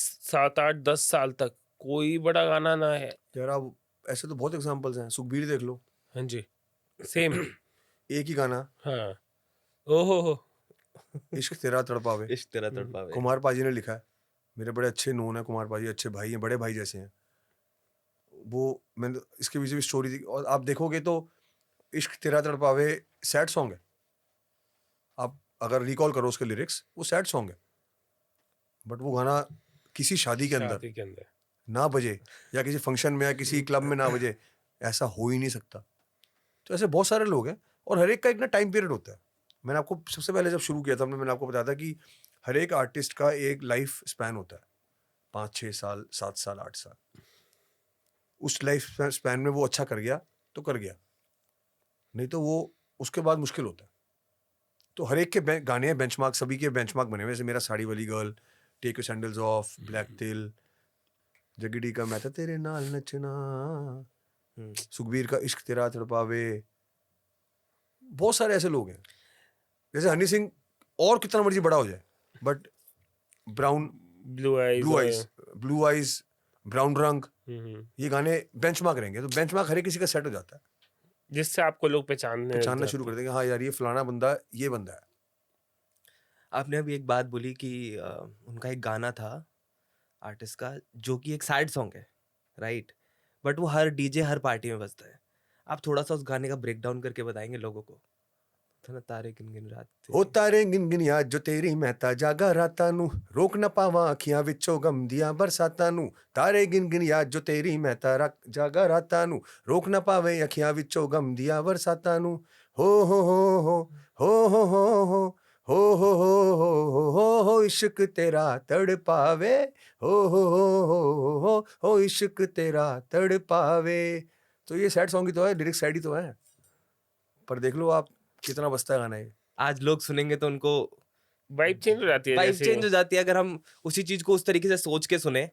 साल तक कोई बड़ा गाना ना है? यार आप ऐसे तो बहुत एग्जांपल्स हैं, सुखबीर देख लो, हाँ जी, सेम। एक ही गाना, हाँ, ओहो हो, इश्क तेरा तड़पावे, इश्क तेरा तड़पावे। कुमार पाजी ने लिखा है, मेरे बड़े अच्छे नोन है कुमार पाजी, अच्छे भाई हैं, बड़े भाई जैसे हैं वो। मैंने इसके पीछे भी स्टोरी थी और आप देखोगे तो इश्क तेरा तड़पावे सैड सॉन्ग है, आप अगर रिकॉल करो उसके लिरिक्स, वो सैड सॉन्ग है, बट वो गाना किसी शादी के अंदर शादी के अंदर ना बजे या किसी फंक्शन में या किसी क्लब में ना बजे, ऐसा हो ही नहीं सकता। तो ऐसे बहुत सारे लोग हैं और हर एक का एक ना टाइम पीरियड होता है। मैंने आपको सबसे पहले जब शुरू किया था मैंने आपको बताया था कि हर एक आर्टिस्ट का एक लाइफ स्पैन होता है, 5-6 साल, 7 साल, 8 साल। उस लाइफ स्पैन में वो अच्छा कर गया तो कर गया, नहीं तो वो उसके बाद मुश्किल होता है। तो हर एक के गाने हैं बेंचमार्क, सभी के बेंचमार्क बने हुए, जैसे मेरा साड़ी वाली girl, take your sandals off, black तिल, जगीडी का मैं था तेरे नाल नचना, सुखबीर का इश्क तेरा तड़पावे, बहुत सारे ऐसे लोग हैं। जैसे हनी सिंह और कितना मर्जी बड़ा हो जाए, but brown blue eyes, brown रंग, ये गाने बेंचमार्क रहेंगे। तो बेंचमार्क हर किसी का सेट हो जाता है, जिससे आपको लोग पहचानना शुरू कर देंगे, हाँ यार ये फलाना बंदा, ये बंदा है। आपने अभी एक बात बोली कि उनका एक गाना था आर्टिस्ट का जो कि एक सैड सॉन्ग है, राइट? बट वो हर डीजे हर पार्टी में बजता है। आप थोड़ा सा उस गाने का ब्रेक डाउन करके बताएंगे लोगों को? था ना, तारे गिन गिन रात हो तारे गिन गिन याद जो तेरी महता जागा रातां नू, रोक ना पावा अखियां विचों गम दियां बरसातां नू, तारे गिन गिन याद जो तेरी महता जागा रातां नू, रोक ना पावे अखियां विचों गम दियां बरसातां नू, हो हो हो हो हो हो हो हो हो हो हो हो इश्क तेरा तड़पावे, हो हो इश्क तेरा तड़पावे। तो ये सैड सॉन्ग ही तो है, लिरिक्स सैड ही तो है, पर देख लो आप कितना बजता है गाना ये। आज लोग सुनेंगे तो उनको वाइब चेंज हो जाती है, वाइब जैसे चेंज हो जाती है अगर हम उसी चीज को उस तरीके से सोच के सुने,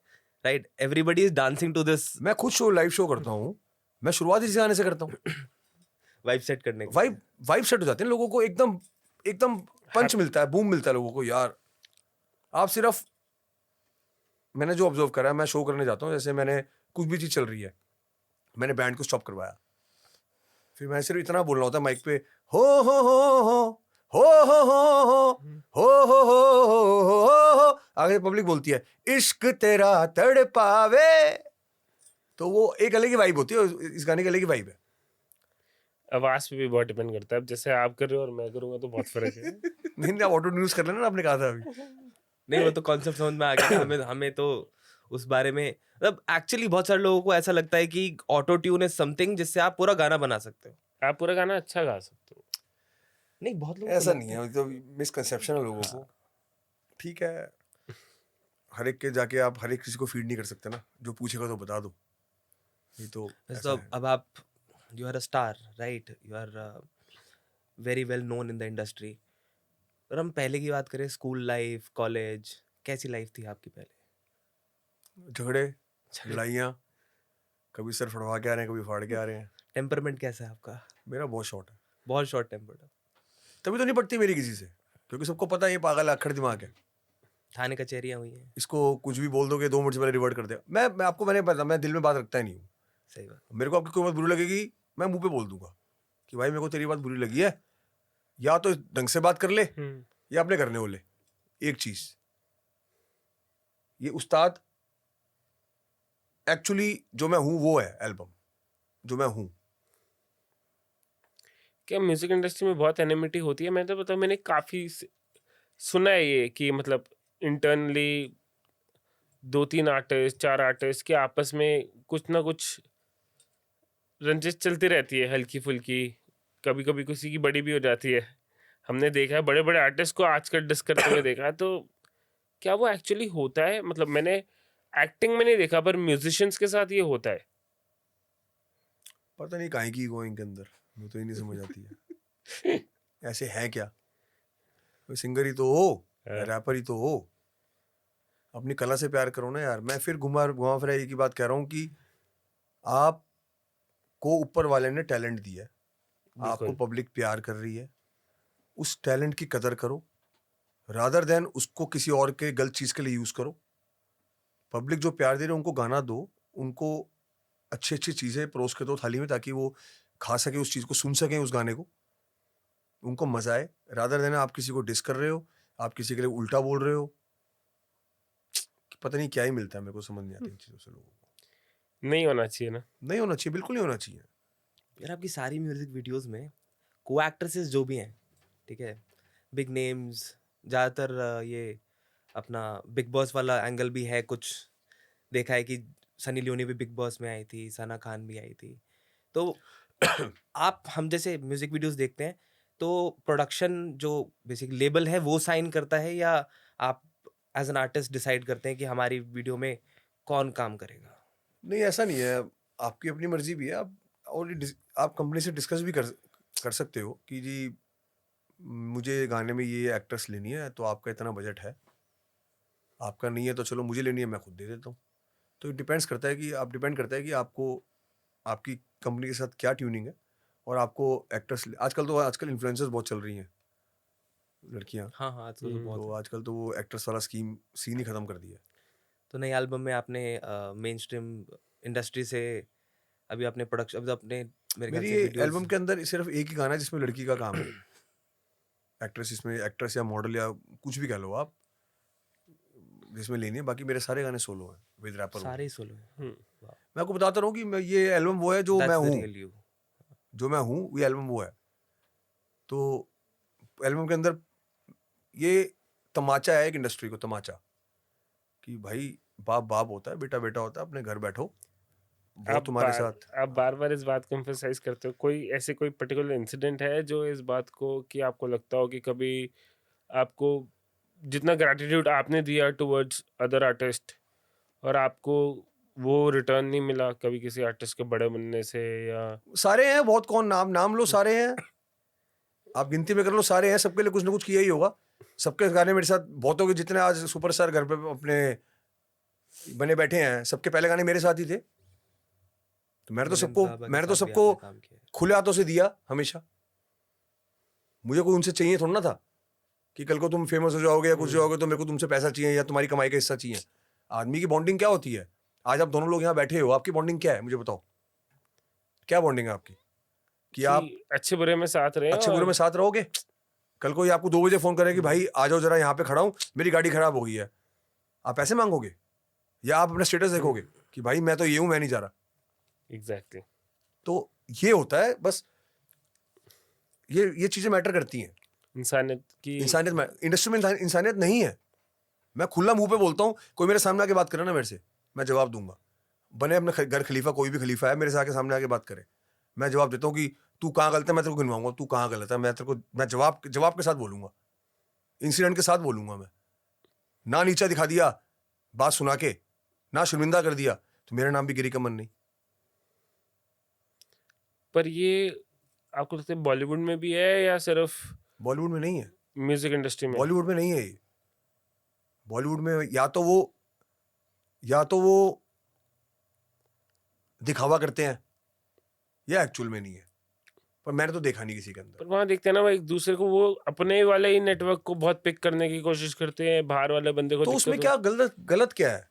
right? Everybody is dancing to this. मैं खुद लाइव शो करता हूँ, मैं शुरुआत इस गाने से करता हूँ, वाइब सेट करने के लिए। वाइब सेट हो जाते हैं लोगों को, एकदम पंच मिलता है, बूम मिलता है लोगों को। यार आप सिर्फ, मैंने जो ऑब्जर्व करा है, मैं शो करने जाता हूँ, जैसे मैंने कुछ भी चीज चल रही है, मैंने बैंड को स्टॉप करवाया, फिर मैं सिर्फ इतना बोलना होता है माइक पे, हो हो हो हो हो हो हो हो हो हो, आगे पब्लिक बोलती है इश्क तेरा तड़पावे, तो वो एक अलग ही वाइब होती है, इस गाने की अलग ही वाइब है। आवाज पे भी बहुत डिपेंड करता है। अब जैसे आप कर रहे हो और मैं करूंगा तो बहुत फर्क है। नहीं आप ऑटो यूज कर लेना, आपने कहा था अभी। नहीं, वो तो कॉन्सेप्ट समझ में आ गया। हमें तो उस बारे में, मतलब एक्चुअली बहुत सारे लोगों को ऐसा लगता है कि ऑटो ट्यून इज समथिंग जिससे आप पूरा गाना बना सकते हो। आप पूरा गाना अच्छा गा सकते हो। नहीं, बहुत लोग ऐसा नहीं है, तो मिसकंसेप्शन है लोगों को। ठीक है, हर एक के जाके आप हर एक किसी को फीड नहीं कर सकते ना, जो पूछेगा तो बता दो, ये तो वैसे ऐसा तो है। अब आप, you are a star right, you are very well known in the industry. और हम पहले की बात करें, स्कूल लाइफ, कॉलेज, कैसी लाइफ थी आपकी पहले? झगड़े, लड़ाइयाँ, कभी सर फड़वा के आ रहे हैं, कभी फाड़ के आ रहे हैं। टेम्परमेंट कैसा है आपका? मेरा बहुत शॉर्ट है, बहुत शॉर्ट टेम्पर्ड। तभी तो नहीं पड़ती मेरी किसी से, क्योंकि सबको पता है ये पागल है, अक्खड़ दिमाग है, थाने कचहरियाँ हुई हैं। इसको कुछ भी बोल दोगे 2 मिनट से पहले रिवर्ट कर देगा। मैं आपको मैंने पता, मैं दिल में बात रखता ही नहीं हूँ। सही बात। मेरे को आपकी कोई बात बुरी लगेगी, मैं मुंह पे बोल दूंगा कि भाई मेरे को तेरी बात बुरी लगी है, या तो ढंग से बात कर ले या अपने करने हो ले। एक चीज, ये उस्ताद एक्चुअली जो मैं हूं वो है एल्बम, जो मैं हूं। क्या म्यूजिक इंडस्ट्री में बहुत एनिमिटी होती है? मैं तो पता, मैंने काफी सुना है ये कि मतलब इंटरनली 2-3 आर्टिस्ट, 4 आर्टिस्ट के आपस में कुछ ना कुछ रंजिश चलती रहती है, हल्की फुल्की, कभी कभी किसी की बड़ी भी हो जाती है। हमने देखा है बड़े बड़े आर्टिस्ट को आजकल डिस करते हुए देखा है। तो क्या वो एक्चुअली होता है? मतलब मैंने एक्टिंग में नहीं देखा, पर म्यूजिशियंस के साथ ये होता है। पता नहीं काहे की ईगो है इनके अंदर, मुझे तो ये नहीं समझ आती है। ऐसे है क्या? कोई सिंगर ही तो हो, रैपर ही तो हो, अपनी कला से प्यार करो ना यार। मैं फिर घुमा फिरा एक ही बात कह रहा हूँ कि आपको ऊपर वाले ने टैलेंट दिया है, आपको पब्लिक प्यार कर रही है, उस टैलेंट की कदर करो, रादर देन उसको किसी और के गलत चीज के लिए यूज करो। पब्लिक जो प्यार दे रहे उनको गाना दो, उनको अच्छी अच्छी चीजें परोस के दो थाली में, ताकि वो खा सके उस चीज को, सुन सके उस गाने को, उनको मजा आए। रादर देन आप किसी को डिस कर रहे हो, आप किसी के लिए उल्टा बोल रहे हो, पता नहीं क्या ही मिलता है, मेरे को समझ नहीं आता इन चीजों से लोगों को। नहीं होना चाहिए ना, नहीं होना चाहिए, बिल्कुल नहीं होना चाहिए। यार आपकी सारी म्यूजिक वीडियोस में को एक्ट्रेसेस जो भी हैं, ठीक है, बिग नेम्स, ज़्यादातर ये अपना बिग बॉस वाला एंगल भी है कुछ। देखा है कि सनी लियोनी भी बिग बॉस में आई थी, सना खान भी आई थी। तो आप, हम जैसे म्यूजिक वीडियोस देखते हैं, तो प्रोडक्शन जो बेसिक लेबल है वो साइन करता है, या आप एज एन आर्टिस्ट डिसाइड करते हैं कि हमारी वीडियो में कौन काम करेगा? नहीं, ऐसा नहीं है, आपकी अपनी मर्जी भी है। आप और आप कंपनी से डिस्कस भी कर सकते हो कि जी मुझे गाने में ये एक्ट्रेस लेनी है, तो आपका इतना बजट है, आपका नहीं है तो चलो मुझे लेनी है, मैं खुद दे देता हूँ। तो डिपेंड करता है कि आपको आपकी कंपनी के साथ क्या ट्यूनिंग है, और आपको एक्ट्रेस आजकल इन्फ्लुएंसर्स बहुत चल रही हैं लड़कियां। हाँ हाँ, आजकल तो बहुत तो है। आजकल तो वो एक्ट्रेस वाला सीन ही खत्म कर दिया है। तो नई एल्बम में आपने मेन स्ट्रीम इंडस्ट्री से अभी आपने प्रोडक्शन, अभी तो अपने मेरे ख्याल मेरी से वीडियोस। एल्बम के अंदर सिर्फ एक ही गाना है जिसमें लड़की का काम है। इसमें एक्ट्रेस या मॉडल या कुछ भी कह लो आप, जिसमें लेनी है। बाकी मेरे सारे गाने सोलो हैं विद रैपर। सारे ही सोलो हैं। मैं आपको बताता रहूं कि ये एल्बम वो है जो मैं That's the हूँ, real you. जो मैं हूँ ये एल्बम वो है। तो एल्बम के अंदर ये तमाचा है एक इंडस्ट्री को, तमाचा कि भाई बाप बाप होता है, बेटा बेटा होता है, अपने घर बैठो, वो तुम्हारे साथ। आप बार बार इस बात को एम्फसाइज करते हो। कोई पर्टिकुलर इंसिडेंट है जो इस बात को कि आपको लगता हो कि कभी आपको जितना ग्रैटिट्यूड आपने दिया टुवर्ड्स अदर आर्टिस्ट और आपको वो रिटर्न नहीं मिला कभी किसी आर्टिस्ट के बड़े बनने से? या सारे हैं बहुत, कौन नाम लो, सारे हैं, आप गिनती में कर लो, सारे हैं, सबके लिए कुछ ना कुछ किया ही होगा। सबके गाने मेरे साथ, बहुतों के जितने आज सुपरस्टार घर पे अपने बने बैठे हैं, सबके पहले गाने मेरे साथ ही थे। तो मैंने तो सबको खुले हाथों से दिया हमेशा। मुझे कोई उनसे चाहिए थोड़ा ना था कि कल को तुम फेमस हो जाओगे या कुछ जाओगे तो मेरे को तुमसे पैसा चाहिए या तुम्हारी कमाई का हिस्सा चाहिए। आदमी की बॉन्डिंग क्या होती है? आज आप दोनों लोग यहाँ बैठे हो, आपकी बॉन्डिंग क्या है मुझे बताओ, क्या बॉन्डिंग है आपकी? कि आप अच्छे बुरे में साथ रहे, अच्छे बुरे में साथ रहोगे। कल को ये आपको 2 बजे फोन करे कि भाई आ जाओ जरा, यहाँ पे खड़ा हूँ, मेरी गाड़ी खराब हो गई है, आप पैसे मांगोगे या आप अपना स्टेटस देखोगे कि भाई मैं तो ये हूँ, मैं नहीं जा रहा? एग्जैक्टली। तो ये होता है बस, ये चीजें मैटर करती हैं। इंसानियत इंडस्ट्री में इंसानियत नहीं है। मैं खुला मुंह पे बोलता हूँ, कोई मेरे सामने आके बात करे ना मेरे से, मैं जवाब दूंगा। बने अपने घर खलीफा, कोई भी खलीफा है, मेरे से आके सामने आके बात करे, मैं जवाब देता हूँ कि तू कहाँ गलत है, मैं तेरे को गिनवाऊंगा, तू कहाँ गलत है, मैं तेरे को, मैं जवाब के साथ बोलूंगा, इंसिडेंट के साथ बोलूंगा मैं। ना नीचा दिखा दिया बात सुना के, ना शर्मिंदा कर दिया, तो मेरा नाम भी गिरी कमन नहीं। पर ये आपको लगता है बॉलीवुड में भी है या सिर्फ बॉलीवुड में नहीं है, म्यूजिक इंडस्ट्री में? बॉलीवुड में नहीं है ये। बॉलीवुड में या तो वो दिखावा करते हैं या एक्चुअल में नहीं है, पर मैंने तो देखा नहीं किसी के अंदर। पर वहाँ देखते हैं ना, वो एक दूसरे को, वो अपने वाले ही नेटवर्क को बहुत पिक करने की कोशिश करते हैं, बाहर वाले बंदे को तो उसमें दिक्कत क्या गलत क्या है?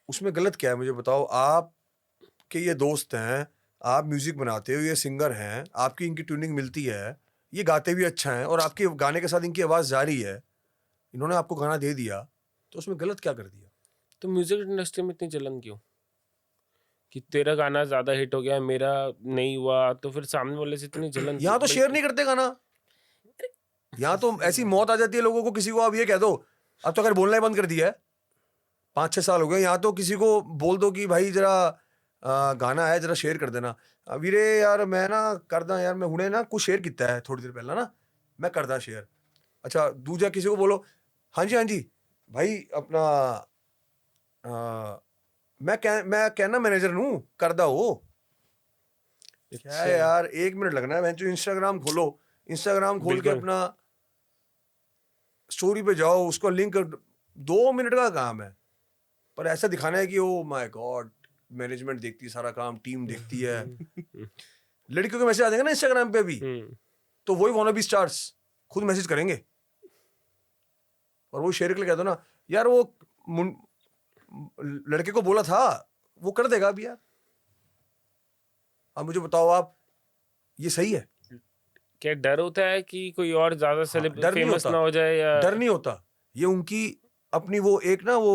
उसमें गलत क्या है मुझे बताओ। आप के ये दोस्त हैं, आप म्यूजिक बनाते हो, ये सिंगर हैं, आपकी इनकी ट्यूनिंग मिलती है, ये गाते भी अच्छा हैं और आपके गाने के साथ इनकी आवाज़ जा रही है, इन्होंने आपको गाना दे दिया, तो उसमें गलत क्या कर दिया? तो म्यूजिक इंडस्ट्री में इतनी जलन क्यों कि तेरा गाना ज्यादा हिट हो गया, मेरा नहीं हुआ, तो फिर सामने वाले से इतनी जलन? यहाँ तो शेयर नहीं करते गाना, यहाँ तो ऐसी मौत आ जाती है लोगों को, किसी को आप ये कह दो, अब तो अगर बोलना ही बंद कर दिया है, 5-6 साल हो गए, यहाँ तो किसी को बोल दो कि भाई जरा गाना है जरा शेयर कर देना, वीरे यार मैं ना करदा यार, मैं हुणे ना कुछ शेयर किया है थोड़ी देर पहला ना, मैं करदा शेयर। अच्छा दूजा किसी को बोलो, हाँ जी भाई अपना मैं कहना मैनेजर नू करदा हो, क्या है यार, 1 मिनट लगना है। जो इंस्टाग्राम खोलो, इंस्टाग्राम खोल के अपना स्टोरी पे जाओ, उसको लिंक 2 मिनट का काम है, पर ऐसा दिखाना है कि ओ माय गॉड मैनेजमेंट देखती है सारा काम, टीम देखती है। लड़कियों के मैसेज आ जाएंगे ना इंस्टाग्राम पे भी, तो वही वाना बी स्टार्स खुद मैसेज करेंगे और वो शेयर के लिए कह दो ना यार, वो लड़के को बोला था, वो कर देगा अभी यार। अब मुझे बताओ आप, ये सही है? क्या डर होता है कि कोई और ज्यादा डर नहीं फेमस होता, ना हो जाए या? डर नहीं होता, ये उनकी अपनी वो एक ना वो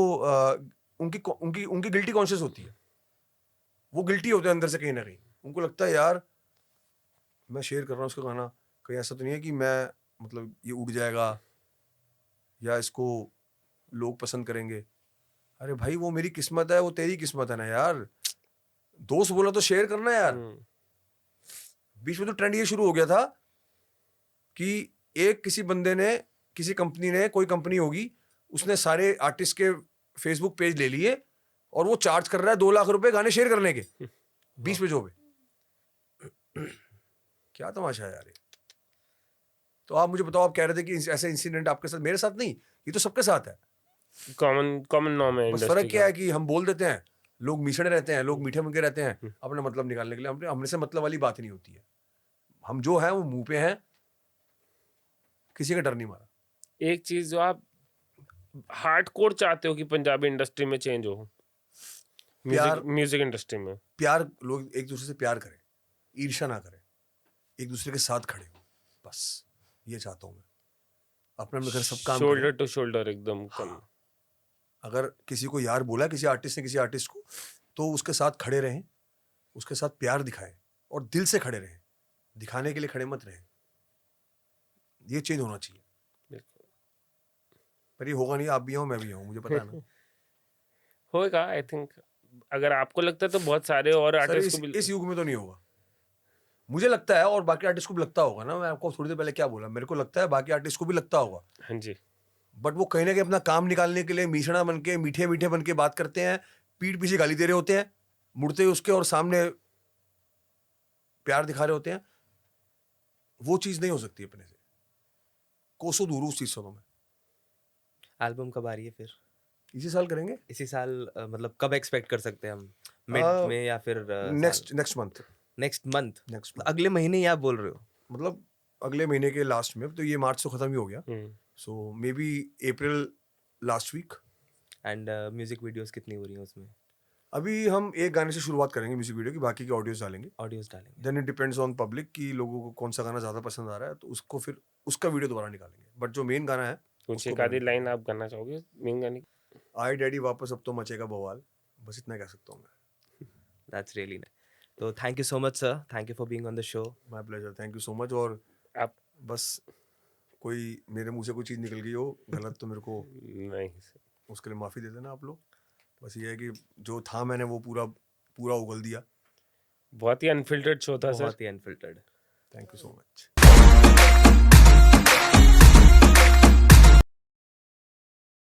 उनकी गिल्टी कॉन्शियस होती है, वो गिल्टी होते हैं अंदर से कहीं ना कहीं, उनको लगता है यार मैं शेयर कर रहा हूँ उसका गाना, कहीं ऐसा तो नहीं है कि मैं मतलब ये उड़ जाएगा या इसको लोग पसंद करेंगे। अरे भाई वो मेरी किस्मत है, वो तेरी किस्मत है ना यार, दोस्त बोला तो शेयर करना यार। बीच में तो ट्रेंड ये शुरू हो गया था कि किसी बंदे ने, किसी कंपनी ने, कोई कंपनी होगी, उसने सारे आर्टिस्ट के फेसबुक पेज ले लिए और वो चार्ज कर रहा है 2 लाख रुपए गाने शेयर करने के 20 पेजों पे। क्या तमाशा है यार ये। तो आप मुझे बताओ, आप कह रहे थे कि ऐसे इंसिडेंट आपके साथ, मेरे साथ नहीं, ये तो सबके साथ है, कॉमन नॉर्म है। बस फर्क क्या है कि हम बोल देते हैं, लोग मिसड़े रहते हैं, लोग मीठे मुंह के रहते हैं अपना मतलब निकालने के लिए, हमने से मतलब वाली बात नहीं होती है। हम जो है वो मुंह पे हैं, किसी का डर नहीं मारा। एक चीज जो आप हार्डकोर चाहते हो कि पंजाबी इंडस्ट्री में चेंज हो, म्यूजिक इंडस्ट्री में प्यार, लोग एक दूसरे से प्यार करें, ईर्ष्या ना करें, एक दूसरे के साथ खड़े हो, बस ये चाहता हूं मैं। अपने घर सब काम शोल्डर टू शोल्डर एकदम कम। अगर किसी को यार बोला किसी आर्टिस्ट ने किसी आर्टिस्ट को, तो उसके साथ खड़े रहें, उसके साथ प्यार दिखाएं और दिल से खड़े रहें, दिखाने के लिए खड़े मत रहें। ये चेंज होना चाहिए, पर ये होगा नहीं, आप भी हो मैं भी हूँ, मुझे पता है ना। होगा आई थिंक, अगर आपको लगता है तो बहुत सारे और आर्टिस्ट को भी इस युग में तो नहीं होगा, मुझे लगता है, और बाकी आर्टिस्ट को भी लगता होगा ना। मैं आपको थोड़ी देर पहले क्या बोला, मेरे को लगता है बाकी आर्टिस्ट को भी लगता होगा। हाँ जी। बट वो कहीं ना कहीं अपना काम निकालने के लिए मीठड़ा बन के, मीठे मीठे बन के बात करते हैं, पीठ पीछे गाली दे रहे होते हैं, मुड़ते उसके और सामने प्यार दिखा रहे होते हैं। वो चीज नहीं हो सकती अपने से, कोसों दूर उस चीज से। मैं एल्बम कब आ रही है फिर? इसी साल करेंगे, इसी साल मतलब कब एक्सपेक्ट कर सकते हैं हम? मिड में या फिर नेक्स्ट मंथ? नेक्स्ट मंथ, अगले महीने ही आप बोल रहे हो? मतलब अगले महीने के लास्ट में, तो ये मार्च तो खत्म ही हो गया, so maybe April last week. And music videos कितनी हो रही हैं उसमें? अभी हम एक गाने से शुरुआत करेंगे म्यूजिक वीडियो की, बाकी के ऑडियोज डालेंगे। Then it depends on public कि लोगों को कौन सा गाना ज़्यादा पसंद आ रहा है, तो उसको फिर उसका वीडियो दोबारा निकालेंगे। बट जो मेन गाना है, कुछ एक आधी लाइन आप गाना चाहोगे मेन गाने की? आई डैडी वापस अब तो मचेगा बवाल, बस इतना कह सकता हूँ मैं। That's really nice. तो thank you so much sir, thank you for being on the show. My pleasure, thank you so much. और आप बस कोई मेरे मुंह से कोई चीज़ निकल गई हो गलत, तो मेरे को नहीं सर, उसके लिए माफ़ी दे देना आप लोग। बस ये है कि जो था मैंने वो पूरा उगल दिया। बहुत ही अनफिल्टर्ड शो था सर। बहुत ही unfiltered. Thank you so much.